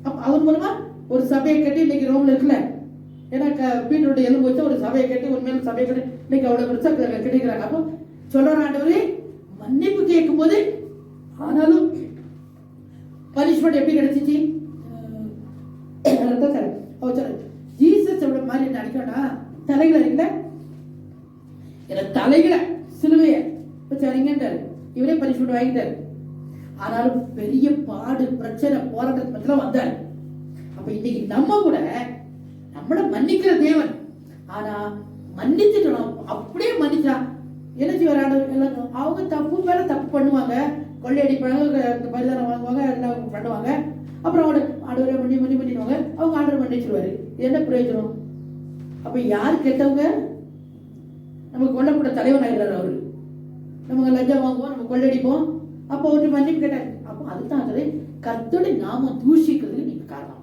அப்ப அவர் மூலமா ஒரு சபையை கட்டி இன்னைக்கு ரோம்ல இருக்குல்ல, ஏன்னா பீட்டருடைய எலும்பு வச்சு ஒரு சபையை கட்டி உண்மையில சபையை கட்டி இன்னைக்கு அவ்வளவு பெருசா கிடைக்கிறாங்க. அப்போ சொல்ற ஆண்டவரே மன்னிப்பு கேட்கும் போது ஆனாலும் பனிஷ்மெண்ட் எப்படி கிடைச்சிச்சு? ஜீசஸ் மாதிரி நினைக்கா தலைகளை இல்ல தலைகளை சிலுவைய வச்சாருங்கன்றாரு. இவரே பனிஷ்மெண்ட் வாங்கிட்டாரு. ஆனாலும் பெரிய பாடு பிரச்சனை போராட்டத்துல வந்தாரு. அப்ப இன்னைக்கு நம்ம கூட நம்மள மன்னிக்கிற தேவன். ஆனா மன்னிச்சுட்டோம், அப்படியே மன்னிச்சா என்ன செய்வாரு? எல்லாரும் அவங்க தப்பு மேல தப்பு பண்ணுவாங்க, கொள்ளையடிப்பாங்க, பரிதானம் வாங்குவாங்க, எல்லாம் பண்ணுவாங்க. அப்புறம் ஆண்டவரை பண்ணிடுவாங்க. அவங்க ஆண்டவர் மன்னிச்சிருவாரு. என்ன பிரயோஜனம்? அப்ப யார் கெட்டவங்க? நம்ம கொல்லக்கூட தலைவன் ஆயிடுறாரு அவரு. நம்ம லஞ்சம் வாங்குவோம், நம்ம கொள்ளடிப்போம். அப்போ அவரு மன்னிப்பு கேட்டாரு. அப்போ அதுதான் கர்த்தருடைய நாம தூஷிக்கிறதுக்கு நீங்க காரணம்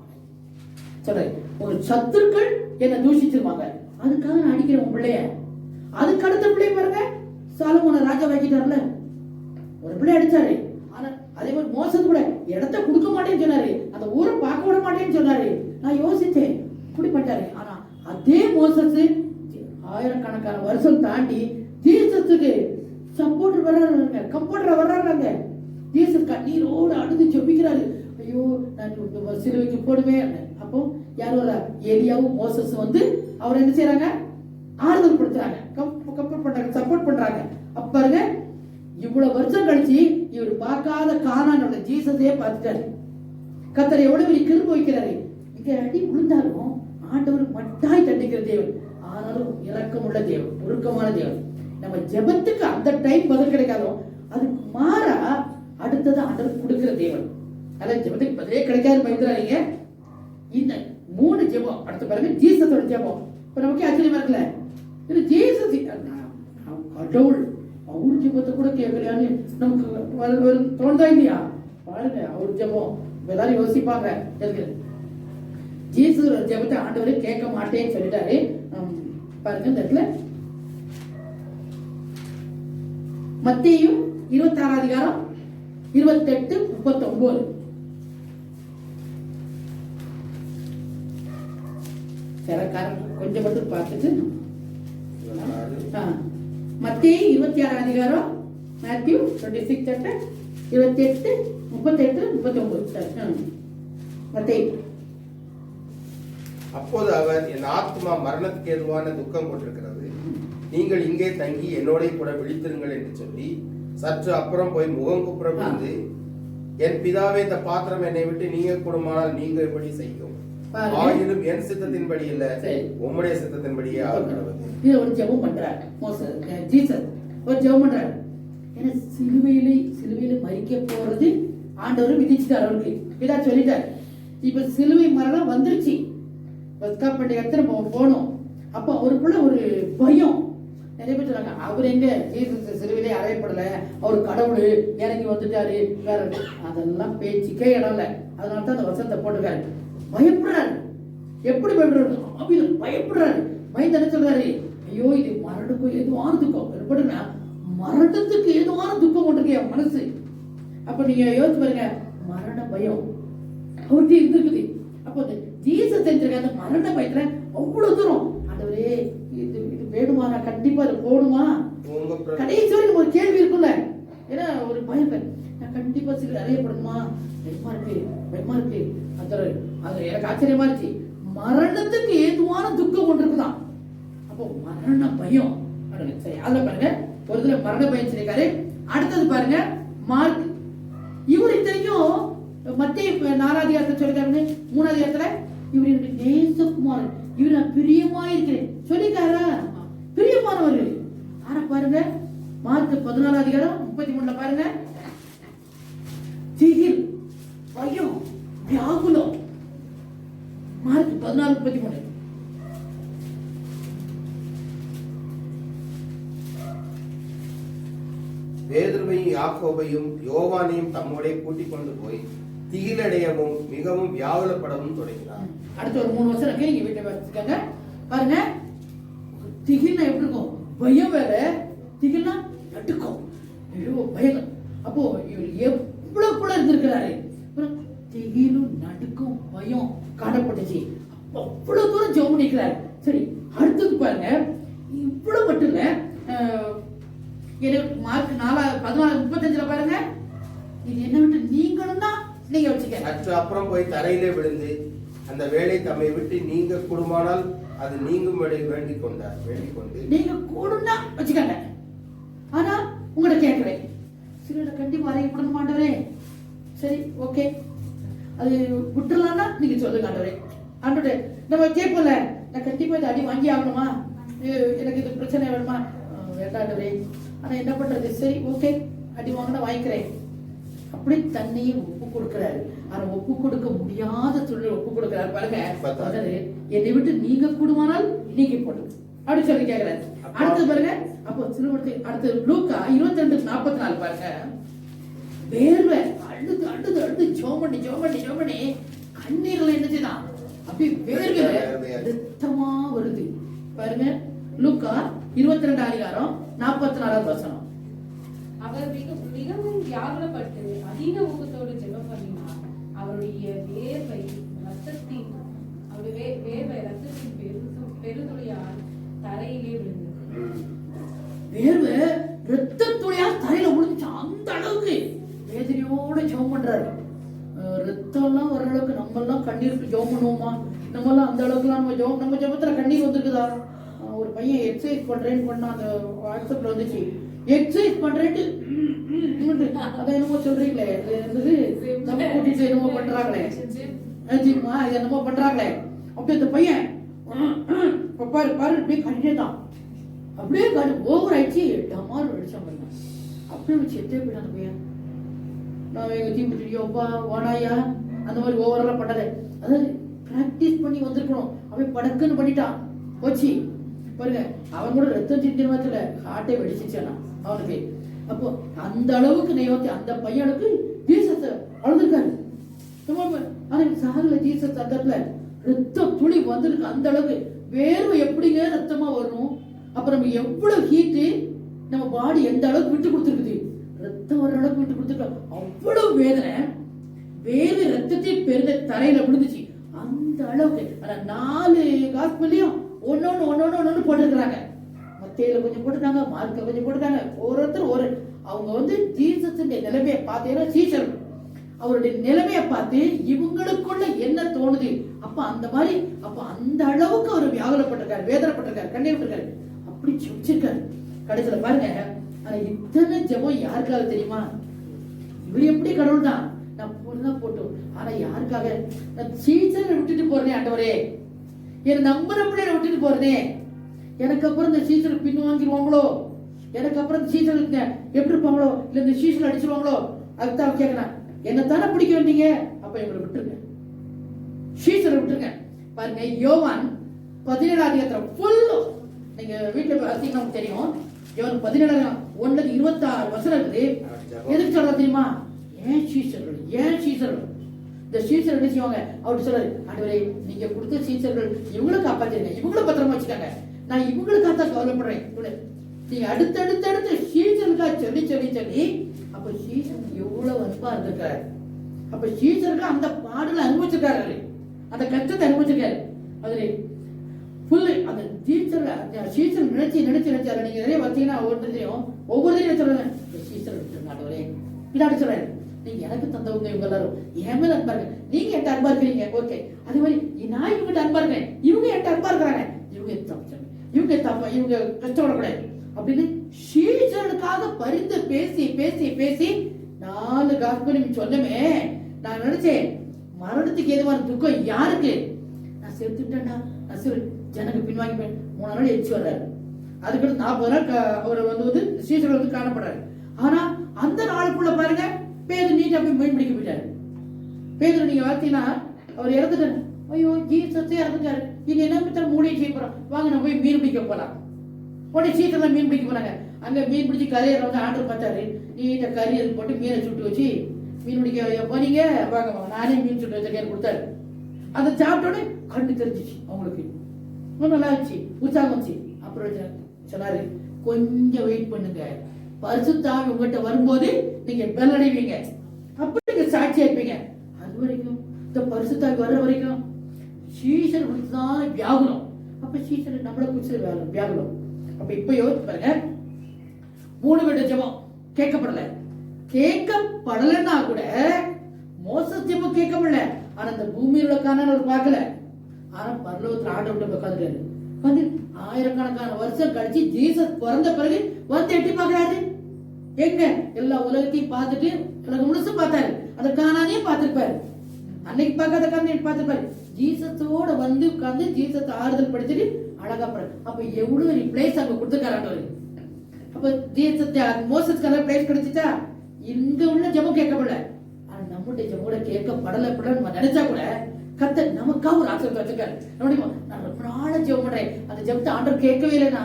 சொல்றேன். ஒரு சத்துருக்கள் என்ன தூஷிச்சிருவாங்க, அதுக்காக நான் அடிக்கிறேன் உன் பிள்ளைய. அதுக்கு அடுத்த பிள்ளைய பாருங்க, சாலமோனை ராஜா வாக்கிட்டார்ல, ஒரு பிள்ளை அடிச்சாரு. ஆனா அதே மாதிரி மோசத்து கூட இடத்த கொடுக்க மாட்டேன்னு சொன்னாரு, அந்த ஊரை பார்க்க விட மாட்டேன்னு சொன்னாரு. நான் யோசிச்சேன், அப்படி பண்ணாரு. ஆனா அதே மோசஸ் ஆயிரக்கணக்கான வருஷம் தாண்டி ஜீசஸுக்கு சப்போர்ட் வர்றாங்க, கம்ஃபர்டர் வர்றாங்க. ஜீசஸ் கண்ணீரோடு அழுது ஜெபிக்கிறாரு, ஐயோ நான் சிலுவைக்கு போடுவேன். அப்போ யார் வர? எலியாவும் மோசஸ் வந்து அவர் என்ன செய்யறாங்க? ஆறுதல் படுத்துறாங்க, கம்ஃபர்ட் பண்றாங்க, சப்போர்ட் பண்றாங்க. அப்ப பாருங்க, இவ்வளவு வருஷம் கழிச்சு இவர் பார்க்காத கானானோட ஜீசஸே பார்த்துட்டாரு. கர்த்தர் எவ்வளவு கிருபை வைக்கிறாரு. இங்க அடி விழுந்தாலும் ஆண்டவர் மட்டாய் தண்டிக்கிற தேவன், ஆனாலும் இரக்கமுள்ள தேவன், உருக்கமான தேவன். நம்ம ஜெபத்துக்கு அந்த டைம் பதில் கிடைக்காதோ அதுக்கு மாறா அடுத்தது ஆண்டவர் கொடுக்கிற தேவன். அதான் ஜெபத்துக்கு பதிலே கிடைக்காது பயந்துறாங்க. இந்த 3 ஜெபம் அடுத்து பாருங்க, ஜீசஸோட ஜெபம். இப்ப நமக்கு ஆச்சரியமா இருக்குல்ல, இது ஜீசஸ் கடவுள் அவர் ஜெபத்தை கூட கேட்கலையான்னு நமக்கு தோணுதா இல்லையா? பாருங்க அவர் ஜெபம் எல்லாரும் யோசிப்பாங்க. ஜீசஸோட ஜெபத்தை ஆண்டவரே கேட்க மாட்டேன்னு சொல்லிட்டாரு. பாருங்க இந்த இடத்துல மத்தேயு 26 அதிகாரம் 28-39. கொஞ்சம் மட்டும் பார்த்துட்டு மத்தேயு 26 அதிகாரம், மேத்யூ 26 chapter 28, 38, 39. மத்தேயு. அப்போது அவர், என் ஆத்மா மரணத்துக்கு ஏதுவான துக்கம் கொண்டிருக்கிறது, நீங்கள் இங்கே தங்கி என்னோட கூட விழித்திருங்கள் என்று சொல்லி சற்று அப்புறம் போய் முகங்குப்புற விழுந்து, என் பிதாவே, இந்த பாத்திரம் என்னை விட்டு நீங்க கூடுமானால் நீங்க எப்படி செய்யும், ஆயினும் என் சித்தத்தின்படி இல்ல உம்முடைய சித்தத்தின்படியே ஆகிறது. இது ஒரு ஜெபம் பண்றார் ஜீசஸ், ஒரு ஜெபம் பண்றார். ஏன்னா சிலுவையில மரிக்க போறது ஆண்டவர் விதிச்சுட்டார் அவருக்கு, இதா சொல்லிட்டார். இப்ப சிலுவை மரணம் வந்துருச்சு, பண்டிகை நம்ம போனோம். அப்ப அவருக்குள்ள ஒரு பயம். நிறைய பேர் சொல்றாங்க, அவர் எங்க ஜீசஸ் சிலுவையிலே அறையப்படல, அவர் கடவுள் இறங்கி வந்துட்டாரு, வேற அதெல்லாம் பேச்சுக்கே இடம் இல்லை. அதனால தான் அந்த வசனத்தை போட்டிருக்காரு. பயப்படுறாரு. எப்படி பயப்படுறாரு? ஆவியில் பயப்படுறாரு. பயந்து என்ன சொல்றாரு? ஐயோ இது மரணத்துக்கு ஏதுவான துக்கம், எப்படின்னா மரணத்துக்கு ஏதுவான துக்கம் கொண்டிருக்கு என் மனசு. அப்ப நீங்க யோசிச்சு பாருங்க, மரண பயம் அவருக்கு இருந்திருக்குது. அப்போ ஜீசஸ் செஞ்சிருக்க அந்த மரண பயத்துல அவ்வளவு தூரம், ஆண்டவரே இது வேணுமா, நான் கண்டிப்பா இது போடுமா, கடைசி வரை ஒரு கேள்வி இருக்குல்ல. ஏன்னா ஒரு பயம், நான் கண்டிப்பா சில அறியப்படணுமா, பயமா இருக்கு. அது எனக்கு ஆச்சரியமா இருந்துச்சு. மரணத்துக்கு ஏதுவான துக்கம் கொண்டு இருக்குதான். அப்போ மரண பயம். அதுல பாருங்க, ஒரு இதுல மரண பயம் சொல்லிருக்காரு. அடுத்தது பாருங்க, மார்க். இவர் இத்தனைக்கும் மத்திய 4 அதிகாரத்தை சொல்லிருக்காரு, 3 அதிகாரத்துல இவர் என்னுடைய நேசகுமாரன், இவர் நான் பிரியமா இருக்கிறேன் சொல்லிருக்காரா? பிரியமானவர்கள். ஆனா பாருங்க, மார்க் 14 அதிகாரம் 33 பாருங்க, திகில், பயம், வியாகுலம். மார்க் 14:33. பேதுருவையும் யாக்கோபையும் யோவானையும் தம்மோடே கூட்டிக் கொண்டு போய் திகிலடையவும் மிகவும் வியாகுலப்படவும் தொடங்கினார். அடுத்த ஒரு 3 வருஷம் நீங்க வீட்டை வச்சுக்கோங்க. பாருங்க, திகில்னா எப்படி இருக்கும்? பயம் வேற, திகில்னா நடுக்கம், ஐயோ பயம். அப்போ இவர் எவ்வளவுக்குள்ள இருந்திருக்கிறாரு, திகிலும் நடுக்கம் பயம் காணப்பட்டுச்சு. அவ்வளவு தூரம் ஜெபம் பண்ணிக்கிறாரு. சரி, அடுத்தது பாருங்க, இவ்வளவு மட்டும் இல்ல, மார்க் 14:35 பாருங்க, இது என்ன விட்டு நீங்களும் தான் நீங்க வச்சுக்க. சற்று அப்புறம் போய் தரையிலே விழுந்து, அந்த வேலை தம்மை விட்டு நீங்க கூடுமானால் அது நீங்கும்படி வேண்டிக் கொண்டு நீங்க கூடுனா வச்சுக்கங்க. ஆனா உங்களை கேட்கிறேன், சில கண்டிப்பா அறையப்பட மாட்டவரே. சரி, ஓகே, அது விட்டுலாம்னா நீங்க சொல்லுங்க ஆண்டவரே. ஆண்டவரே நம்ம கேட்போம்ல, நான் கண்டிப்பா இதை அடி வாங்கி ஆகணுமா, எனக்கு இது பிரச்சனை வேணுமா, வேண்டாண்டவரே, ஆனா என்ன பண்றது, சரி ஓகே அடி வாங்கினா வாங்கிக்கிறேன். அப்படி தன்னையும் ஒப்பு கொடுக்கிறாரு. ஆனா ஒப்பு கொடுக்க முடியாத சூழ்நிலை ஒப்பு கொடுக்கிறாரு. பாருங்க, என்னை விட்டு நீங்க கூடுமானால் நீங்க போடு அப்படி சொல்லி கேட்கிறாரு. அடுத்து பாருங்க, அப்போ சிலுவத்தை அடுத்து லூக்கா 22:44 பாருங்க, வேர்வை அழுது அழுது அழுது ஜோமணி கண்ணீர்ல என்ன செய்தான், அப்படியே வேர்வை ரத்தமா வருது. பாருங்க, லூக்கா 22 அதிகாரம் 44 வசனம். அவர் மிகவும் வியாகுலப்பட்டு அதீன ஊக்கத்தோடு ஜெபம் பண்ணினார். அவருடைய வேர்வை துளியால் தரையிலே விழுந்தது. வேர்வை ரத்த துளியால் தரையில விழுந்துச்சு. அந்த அளவுக்கு வேதனையோட ஜெபம் பண்றாரு. ரத்தம் எல்லாம் வர அளவுக்கு நம்ம எல்லாம் கண்ணீருக்கு ஜெபம் பண்ணுவோமா? நம்ம எல்லாம் அந்த அளவுக்குலாம் நம்ம ஜெபத்துல கண்ணீர் வந்திருக்குதா? ஒரு பையன் எக்ஸசைஸ் பண்றேன்னு பண்ணா, அந்த வாட்ஸ்அப்ல வந்துச்சு, எக்ஸசைஸ் பண்றேன்ட்டு அதான் என்னமோ சொல்றீங்களே, என்னது நம்ம கூட்டிட்டு என்னமோ பண்றாங்களே, ஜிம்மா இது என்னமோ பண்றாங்களே, அப்படி அந்த பையன் பாரு பாரு அப்படியே கண்ணே தான், அப்படியே கண்ணு ஓவர் ஆயிடுச்சு. டமார் அடிச்சா பாருங்க, அப்படியே செத்தே போயிட்டான் அந்த பையன். நான் எங்க தீ பிடிச்சியோப்பா வானாயா அந்த மாதிரி ஓவரெல்லாம் பண்ணாத, அதாவது பிராக்டிஸ் பண்ணி வந்திருக்கணும். அவன் படக்குன்னு பண்ணிட்டான் போச்சு பாருங்க. அவன் கூட ரத்தம் சிந்திரமாத்துல ஹார்ட்டே வெடிச்சிச்சானா அவனுக்கு. அப்போ அந்த அளவுக்கு நெய்வத்தி அந்த பையனுக்கு ஜீசஸ் அழுதுருக்காரு. ஆனா சாகல ஜீசஸ் அந்த இடத்துல ரத்தம் துளி வந்திருக்கு. அந்த அளவுக்கு வேர்வை எப்படிங்க ரத்தமா வரும்? அப்ப நம்ம எவ்வளவு ஹீட்டு, நம்ம பாடி எந்த அளவுக்கு விட்டு கொடுத்துருக்குது, ரத்தம் வர அளவுக்கு விட்டு கொடுத்துருக்கோம். அவ்வளவு வேதனை, வேர்வை ரத்தத்தை பெருந்த தரையில விழுந்துச்சு. அந்த அளவுக்கு. ஆனா 4 காஸ்பல்லையும் ஒன்னொன்னு போட்டுருக்காங்க. மத்தேயில கொஞ்சம் போட்டுருக்காங்க, மார்க்ல கொஞ்சம் போட்டுருக்காங்க. ஒவ்வொருத்தர் ஒரு அவங்க வந்து ஜீசஸுடைய நிலைமையை பார்த்தீங்கன்னா சீசர் அவருடைய நிலைமையை பார்த்து இவங்களுக்குள்ள என்ன தோணுது, அப்ப அந்த மாதிரி, அப்ப அந்த அளவுக்கு அவர் வியாகுலப்பட்டிருக்காரு, வேதனைப்பட்டிருக்காரு, கண்ணீர் விட்டிருக்காரு, அப்படி சுச்சிருக்காரு. கடைசியில பாருங்க, ஆனா இத்தனை ஜெபம் யாருக்காக தெரியுமா? இவர் எப்படி கடவுள் தான், நான் போட்டுதான் போட்டோம். ஆனா யாருக்காக? நான் சீசரை விட்டுட்டு போறேனே ஆண்டவரே, என் நம்புற பிள்ளைய விட்டுட்டு போறேனே, எனக்கு அப்புறம் இந்த சீசர் பின் வாங்கிடுவாங்களோ, எனக்கு அப்புறம் இந்த சீசர் எப்படி இருப்பாங்களோ, இல்ல இந்த சீசர் அடிச்சிருவாங்களோ, அதுதான் கேட்கறேன். என்னத்தானே பிடிக்க வந்தீங்க, அப்ப இவங்களை விட்டுருங்க, சீசரை விட்டுருங்க. பாருங்க யோவான் 17ஆம் அதிகாரம் ஃபுல்லும் நீங்க வீட்டுல பார்த்தீங்கன்னா தெரியும். யோவான் 17:1-26 வசனம் இருக்குது. எதுக்கு சொல்ற தெரியுமா? ஏன் சீசர்கள், ஏன் சீசர்கள், இந்த சீசர் என்ன செய்வாங்க? அவர் சொல்றாரு, ஆண்டவரே நீங்க கொடுத்த சீசர்கள் இவங்களை காப்பாத்திருங்க, இவங்களை பத்திரமா வச்சுக்காங்க, நான் இவங்களுக்காக தான் கவலைப்படுறேன். நீங்க அடுத்தடுத்து சீசருக்காக சொல்லி சொல்லி சொல்லி, அப்ப சீசன் எவ்வளவு அன்பா இருந்திருக்காரு. அப்ப சீசருக்கு அந்த பாடலை அனுபவிச்சிருக்காரு, அந்த கஷ்டத்தை அனுபவிச்சிருக்காரு. அதுல புல்லு அந்த சீசன் நினைச்சு அதை நீங்க நிறைய பார்த்தீங்கன்னா ஒவ்வொருத்தரையும் சொல்றாங்க, சீசன் விட்டுருங்க இதாடி சொல்றாரு, நீங்க எனக்கு தந்தவங்க இவங்க எல்லாரும் என் மேல அன்பா இருக்க, நீங்க என்கிட்ட அன்பா இருக்கிறீங்க, ஓகே. அதே மாதிரி நான் இவங்க அன்பா இருக்கிறேன், இவங்க என்கிட்ட அன்பா இருக்கிறாங்க, இவங்க தப்பா, இவங்க கஷ்டப்படக்கூடாது அப்படின்னு சீசனுக்காக பரிந்து பேசி பேசி பேசி 4 காஸ்பல் சொன்னமே. நான் நினைச்சேன் மரணத்துக்கு எதுவான துக்கம் யாருக்கு? நான் செத்துட்டேன்டா, நான் ஜனங்க பின்வாங்கி 3 நாள் எச்சு வர்றாரு. அதுக்கடுத்து 40 நாள் அவர் வந்து சீசர் வந்து காணப்படுறாரு. ஆனா அந்த நாளுக்குள்ள பாருங்க பேரு நீட்டா போய் மீன் பிடிக்க போயிட்டாரு. பேரு நீங்க பார்த்தீங்கன்னா அவர் இறந்துட்டாரு. ஐயோ ஜீசஸே இறந்துட்டாரு, இனி என்ன பத்தாலும் மூடியை செய்ய போறோம், வாங்க நம்ம போய் மீன் பிடிக்க போலாம். உடனே சீக்கிரம் மீன் பிடிக்க போனாங்க. அங்க மீன் பிடிச்சி கரையிற வந்து ஆண்டர் பார்த்தாரு, நீட்ட கறி போட்டு மீனை சுட்டு வச்சு மீன் பிடிக்க போனீங்க, வாங்க வாங்க நானே மீன் சுட்டு வச்ச கேர் கொடுத்தாரு. அதை சாப்பிட்டோடனே கண்ணு தெரிஞ்சிச்சு அவங்களுக்கு, நல்லா இருந்துச்சு, உற்சாகம் வந்துச்சு. அப்புறம் சொன்னாரு, கொஞ்சம் வெயிட் பண்ணுங்க, பரிசுத்தாவி உங்ககிட்ட வரும்போது நீங்க பலனடைவீங்க, அப்படி நீங்க சாட்சியா இருப்பீங்க. அது வரைக்கும் இந்த பரிசுத்தாவி வர்ற வரைக்கும் சீசன் தான் வியாகுலம். அப்ப சீசன் நம்மளை குறிச்சு வியாகுலம். அப்ப இப்ப யோசிச்சு பாருங்க, 3 வீட்டு ஜெபம் கேட்கப்படல, கேட்கப்படலன்னா கூட மோசஸ் ஜெபம் கேட்கப்படல. ஆனா அந்த பூமியில அவர் பார்க்கல. ஆனா பரலோகத்துல ஆண்டவர்கிட்ட உட்காந்துட்டாரு. வந்து ஆயிரக்கணக்கான வருஷம் கழிச்சு ஜீசஸ் பிறந்த பிறகு வந்து எட்டி பார்க்கிறாரு. எங்க எல்லா உலகத்தையும் பார்த்துட்டு உலகம் முழுசு பார்த்தாரு, அந்த காணானையும் பார்த்திருப்பாரு, அன்னைக்கு பார்க்காத காரணம் பார்த்திருப்பாரு. ஜீசஸோட வந்து உட்கார்ந்து ஜீசஸ் ஆறுதல் படிச்சுட்டு அழகா பாரு. அப்ப எவ்வளவு பிளேஸ் அங்க கொடுத்துருக்காரு. அப்ப ஜீசஸ் மோசஸ்க்கு பிளேஸ் கிடைச்சிட்டா இங்க உள்ள ஜெபம் கேட்கப்படல. ஆனா நம்முடைய ஜெபம் கூட கேட்கப்படல நம்ம நினைச்சா கூட கத்த நமக்காக ஒரு ஆசீர்வாதம் வச்சிருக்காரு. நான் ரொம்ப நாள ஜெபம் பண்றேன், அந்த ஜெபத்தை ஆண்டவர் கேட்கவே இல்லைன்னா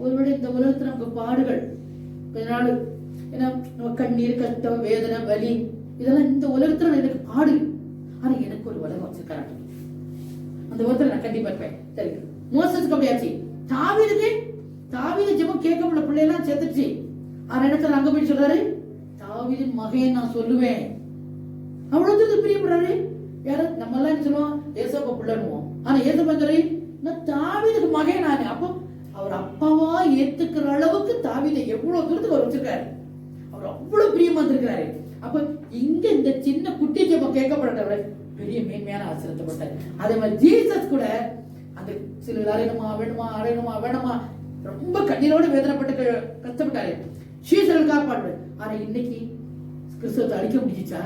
ஒருவேளை இந்த உலகத்துல நமக்கு பாடுகள் கொஞ்ச நாள், ஏன்னா நம்ம கண்ணீர், கஷ்டம், வேதனை, வலி, இதெல்லாம் இந்த உலகத்துல எனக்கு பாடு. ஆனா எனக்கு ஒரு உலகம் வச்சிருக்காரு, அந்த உலகத்துல நான் கண்டிப்பா இருப்பேன். சரி, மோசஸ்க்கு அப்படியாச்சு. தாவீது ஜெபம் கேட்கப்பட பிள்ளையெல்லாம் செத்துச்சு. ஆனா இடத்துல அங்க போய் சொல்றாரு, தாவீதின் மகன் நான் சொல்லுவேன். அவ்வளவு பிரியப்படுறாரு. யாரும் நம்ம எல்லாம் சொல்லுவோம் ஏசப்பா பிள்ளைனுவோம். ஆனா ஏசப்பா சொல்லி நான் தாவீதுக்கு மகன் நானு. அப்போ அவர் அப்பாவா ஏத்துக்கிற அளவுக்கு தாவீதை எவ்வளவு தூரத்துக்கு அவர் வச்சிருக்காரு. அவர் அவ்வளவு பிரியமா இருந்திருக்கிறாரு. அப்ப இங்க இந்த சின்ன குட்டி ஜெபம் கேட்கப்பட்டவர் பெரிய மேன்மையான ஆசீர்வதிக்கப்பட்டார். அதே மாதிரி ஜீசஸ் கூட அந்த சில அறையணுமா வேணுமா அறையணுமா வேணுமா ரொம்ப கண்ணீரோடு வேதனைப்பட்டு கஷ்டப்பட்டாரு. சீசர்கள் காப்பாடு. ஆனா இன்னைக்கு கிறிஸ்துவத்தை அழிக்க முடிஞ்சிச்சா?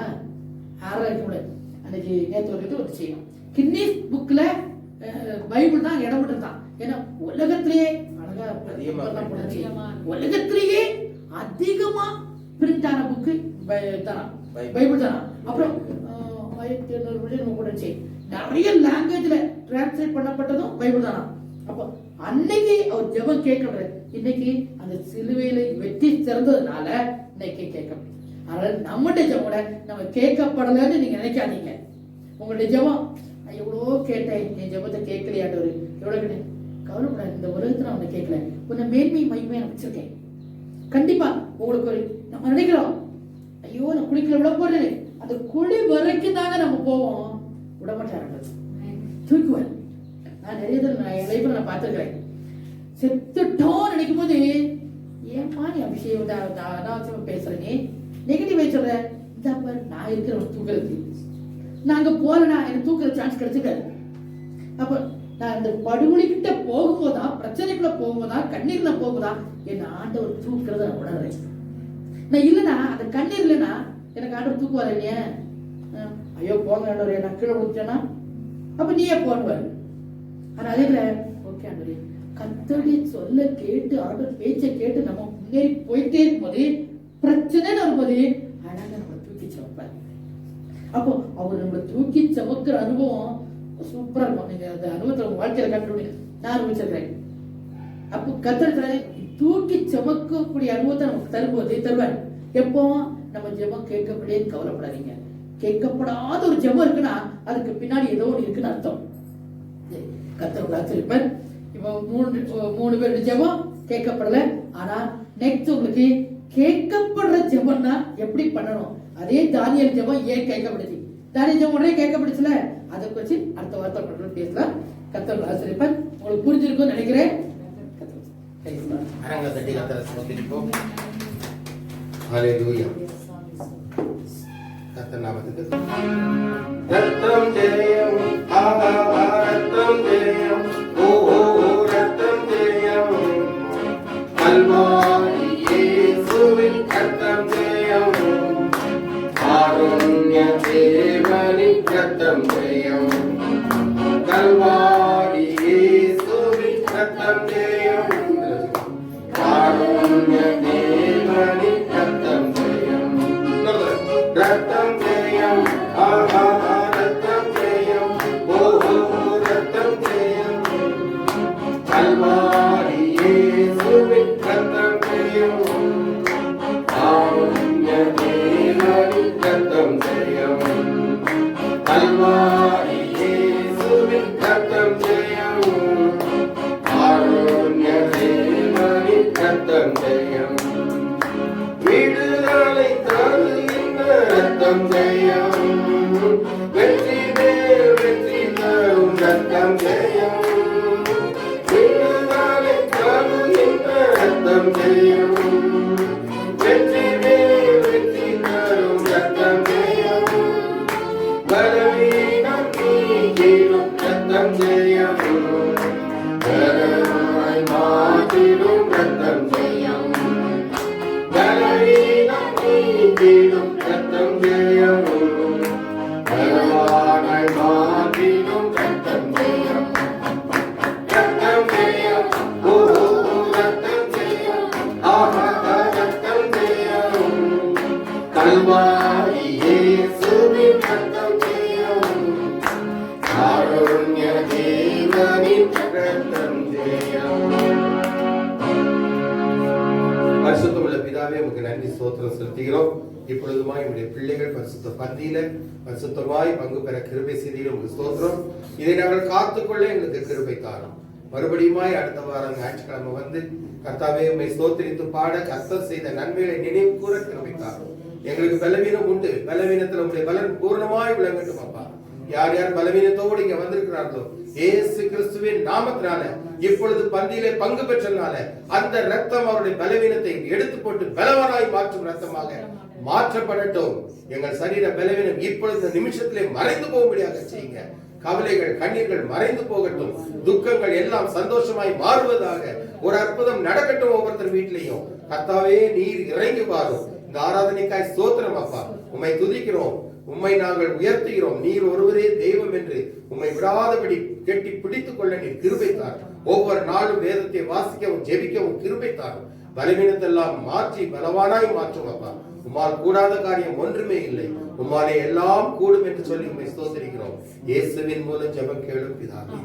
யாரும் அழிக்க முடியாது. அன்னைக்கு நேற்று ஒரு செய்யும் கின்னீஸ் புக்ல பைபிள் தான் இடம் விட்டுருந்தான். ஏன்னா உலகத்திலேயே அழகா உலகத்திலேயே அதிகமா பிரிண்ட் ஆன புக்கு பைபிள் தானா. அப்புறம் 1700 மில்லியன் கூட நிறைய லாங்குவேஜ்ல டிரான்ஸ்லேட் பண்ணப்பட்டதும் பைபிள் தானா. அப்போ அன்னைக்கு அவர் ஜெபம் கேட்கப்படுற இன்னைக்கு அந்த சிலுவையில வெற்றி சிறந்ததுனால இன்னைக்கு கேட்கப்படுது. அதனால நம்முடைய ஜெபம் கூட நம்ம கேட்கப்படலன்னு நீங்க நினைக்காதீங்க. உங்களுடைய ஜெபம் எவ்வளோ கேட்டேன், என் ஜெபத்தை கேட்கலையாண்டவர் எவ்வளவு கேட்டேன், கவலைப்படாது. இந்த உலகத்துல அவனை கேட்கல, உன்னை மேன்மை மகிமையை நான் வச்சிருக்கேன். கண்டிப்பா உங்களுக்கு ஒரு நம்ம நினைக்கிறோம், ஐயோ நான் குளிக்கல விட போறேன், அந்த குழி வரைக்கும் தாங்க நம்ம போவோம். விடமாட்டாரு, தூக்குவார். நான் நிறைய என் லைஃப்ல நான் பார்த்துருக்கிறேன். செத்துட்டோம் நினைக்கும் போது ஏமா நீ அபிஷேகம் பேசுறேனே நெகட்டிவ் சொல்ற, இந்த பாரு நான் இருக்கிற தூக்குறது, நாங்க போறேன்னா எனக்கு தூக்குற சான்ஸ் கிடைச்சிருக்காரு. அப்ப நான் இந்த படுகொலிக்கிட்ட போகும்போதா, பிரச்சனைக்குள்ள போகும்போதா, கண்ணீர்ல போகும்போதா என் ஆண்டவர் தூக்குறத நான் உணர்றேன். நான் இல்லைன்னா அந்த கண்ணீர் இல்லைன்னா எனக்கு ஆண்டவர் தூக்குவார் இல்லையா? ஐயோ போங்க ஆண்டவரே நான் கீழே விழுந்துட்டேன்னா அப்ப நீயே போடுவாரு. ஆனா அதே ஓகே ஆண்டவரே கர்த்தருடைய சொல்ல கேட்டு ஆண்டவர் பேச்சை கேட்டு நம்ம முன்னேறி போயிட்டே இருக்கும்போது பிரச்சனை வரும்போது அழகா நம்மளை தூக்கி சமைப்பாரு. அப்போ அவர் நம்மளை தூக்கி சமைக்கிற அனுபவம் சூப்பரா இருக்கும். நீங்க அந்த அனுபவத்தை உங்க வாழ்க்கையில கண்டுபிடிங்க. நான் அனுபவிச்சிருக்கிறேன். அப்போ கர்த்தர் தூக்கி சமக்கக்கூடிய அனுபவத்தை நமக்கு தருவார். எப்போ நம்ம ஜெபம் கேட்கப்படேன்னு கவலைப்படாதீங்க. கேட்கப்படாத ஒரு ஜெபம் இருக்குன்னா அதுக்கு பின்னாடி ஏதோ ஒன்று இருக்குன்னு அர்த்தம். கர்த்தர் ஆச்சரிப்பார். இப்போ மூணு பேருடைய ஜெபம் கேட்கப்படல. ஆனா நெக்ஸ்ட் உங்களுக்கு கேட்கப்படுற ஜெபம்னா எப்படி பண்ணணும்? அதே தானியேல் ஜெபம் ஏன் கேட்கப்படுச்சு? தானியேல் ஜெபம் உடனே கேட்கப்படுச்சுல, அதை வச்சு அடுத்த வார்த்தை பேசலாம். கர்த்தர் ஆச்சரிப்பார். உங்களுக்கு புரிஞ்சிருக்கும்னு நினைக்கிறேன். ஹல்லேலூயா. கர்த்தர் நாமத்துக்கு ரத்தம் ஜெயம், ஆஹா ரத்தம் ஜெயம், ஓ ரத்தம் ஜெயம், கல்வாரி இயேசுவின் ரத்தம் ஜெயம், காருண்ய தேவனின் ரத்தம் ஜெயம், கல்வாரி இயேசுவின் ரத்தம் ஜெயம், காருண்ய தேவனின் ரத்தம் ஜெயம், ரத்தம் ஜெயம், ஆஹா ரத்தம் ஜெயம், ஓ ரத்தம் ஜெயம், கல்வாரி இயேசுவின் ரத்தம் ஜெயம், காருண்ய தேவனின் ரத்தம் ஜெயம், கல்வாரி இயேசுவின் ரத்தம் ஜெயம், காருண்ய தேவனின் ரத்தம் ஜெயம், விடுதலை தருகின்ற ரத்தம் ஜெயம், வெற்றி மேல் வெற்றி தரும் ரத்தம் ஜெயம், விடுதலை தருகின்ற ரத்தம் ஜெயம், வெற்றி மேல் வெற்றி தரும் ரத்தம் ஜெயம், பலவீனம் நீங்கிடும் ரத்தம் ஜெயம், பலவாய் மாற்றிடும் ரத்தம் ஜெயம், பலவீனம் நீங்கிடும் ரத்தம் ஜெயம், பலவாய் மாற்றிடும் ரத்தம் ஜெயம், ரத்தம் ஜெயம், ஓ ரத்தம் ஜெயம், ஆஹா ரத்தம் ஜெயம், கல்வாரி இயேசுவின் ரத்தம் ஜெயம், காருண்ய தேவனின் ரத்தம் ஜெயம். பரிசுத்தமுள்ள பிதாவே உமக்கு நன்றி ஸ்தோத்திரம் செலுத்துகிறோம். இப்பொழுதுமாய் உங்களுடைய பிள்ளைகள் பரிசுத்த பந்தியில பரிசுத்தமாய் பங்கு பெற கிருபை செய்தியில் உங்களுக்கு ஸ்தோத்திரம். இதை நாங்கள் காத்துக்கொள்ள எங்களுக்கு கிருபை தாரும். மறுபடியுமாய் அடுத்த வாரம் ஞாயிற்றுக்கிழமை வந்து கர்த்தாவே உம்மை ஸ்தோத்திரித்து பாட கர்த்தர் செய்த நன்மைகளை நினைவு கூற கிருபை தாரும். எங்களுக்கு பலவீனம் உண்டு, பலவீனத்தில் உங்களுடைய பலன் பூர்ணமாய் விளங்கட்டும் அப்பா. யார் யார் பலவீனத்தோடு இங்க வந்திருக்கிறார்களோ இயேசு கிறிஸ்துவின் நாமத்தினால இப்பொழுது பந்தியிலே பங்கு பெற்றனால அந்த ரத்தம் அவருடைய பலவீனத்தை எடுத்து போட்டு பலவானாய் மாற்றும் ரத்தமாக மாற்றப்படட்டும். எங்கள் சரீர பலவீனம் இப்பொழுது நிமிஷத்திலே மறைந்து போகும்படியாக செய்யுங்க. கவலைகள் கண்ணீர்கள் மறைந்து போகட்டும். துக்கங்கள் எல்லாம் சந்தோஷமாய் மாறுவதாக ஒரு அற்புதம் நடக்கட்டும். ஒவ்வொருத்தர் வீட்டிலையும் கர்த்தாவே நீர் இறங்கி வாரும். இந்த ஆராதனைக்காய் ஸ்தோத்திரம் அப்பா. உம்மை துதிக்கிறோம், உம்மை நாங்கள் உயர்த்துகிறோம். நீர் ஒருவரே தெய்வம் என்று உம்மை விடாதபடி கெட்டி பிடித்துக் கொள்ள நீர் கிருபை தாரும். ஒவ்வொரு நாளும் வேதத்தை வாசிக்கவும் ஜெபிக்கவும் கிருபை தாரும். பலவீனத்தெல்லாம் மாற்றி பலவானாய் மாற்றும் அப்பா. உம்மால் கூடாத காரியம் ஒன்றுமே இல்லை. உம்மாலே எல்லாம் கூடும் என்று சொல்லி உம்மை ஸ்தோத்திரிக்கிறோம். இயேசுவின் மூலம் ஜெபம் கேளும் பிதாவே.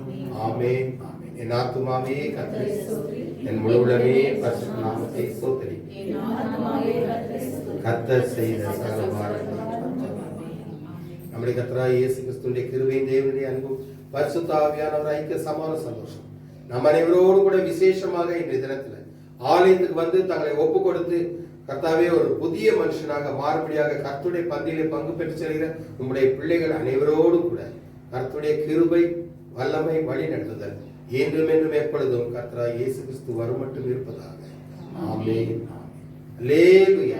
ஆமென். ஆமென். என் ஆத்துமாவே கர்த்தரை ஸ்தோத்திரி, என் முழு உள்ளமே பரிசுத்த நாமத்தை ஸ்தோத்திரி. கர்த்தர் செய்த சகல உபகாரங்களை நம்முடைய கர்த்தராகிய இயேசு கிறிஸ்துவின் கிருபையும் தேவனுடைய அன்பும் பரிசுத்த ஆவியானவர் ஐக்கிய சமாதான சந்தோஷம் நம் அனைவரோடு கூட விசேஷமாக இன்றைய தினத்துல ஆலயத்துக்கு வந்து தங்களை ஒப்பு கொடுத்து கர்த்தாவே ஒரு புதிய மனுஷனாக மாறுபடியாக கர்த்தருடைய பந்தியிலே பங்கு பெற்று செல்கிற உங்களுடைய பிள்ளைகள் அனைவரோடும் கூட கர்த்தருடைய கிருபை வல்லமை வழி நடத்துதல் என்றும் என்றும் எப்பொழுதும் கர்த்தராகிய இயேசு கிறிஸ்து வரும் மட்டும் இருப்பதாக. ஆமென். அல்லேலூயா.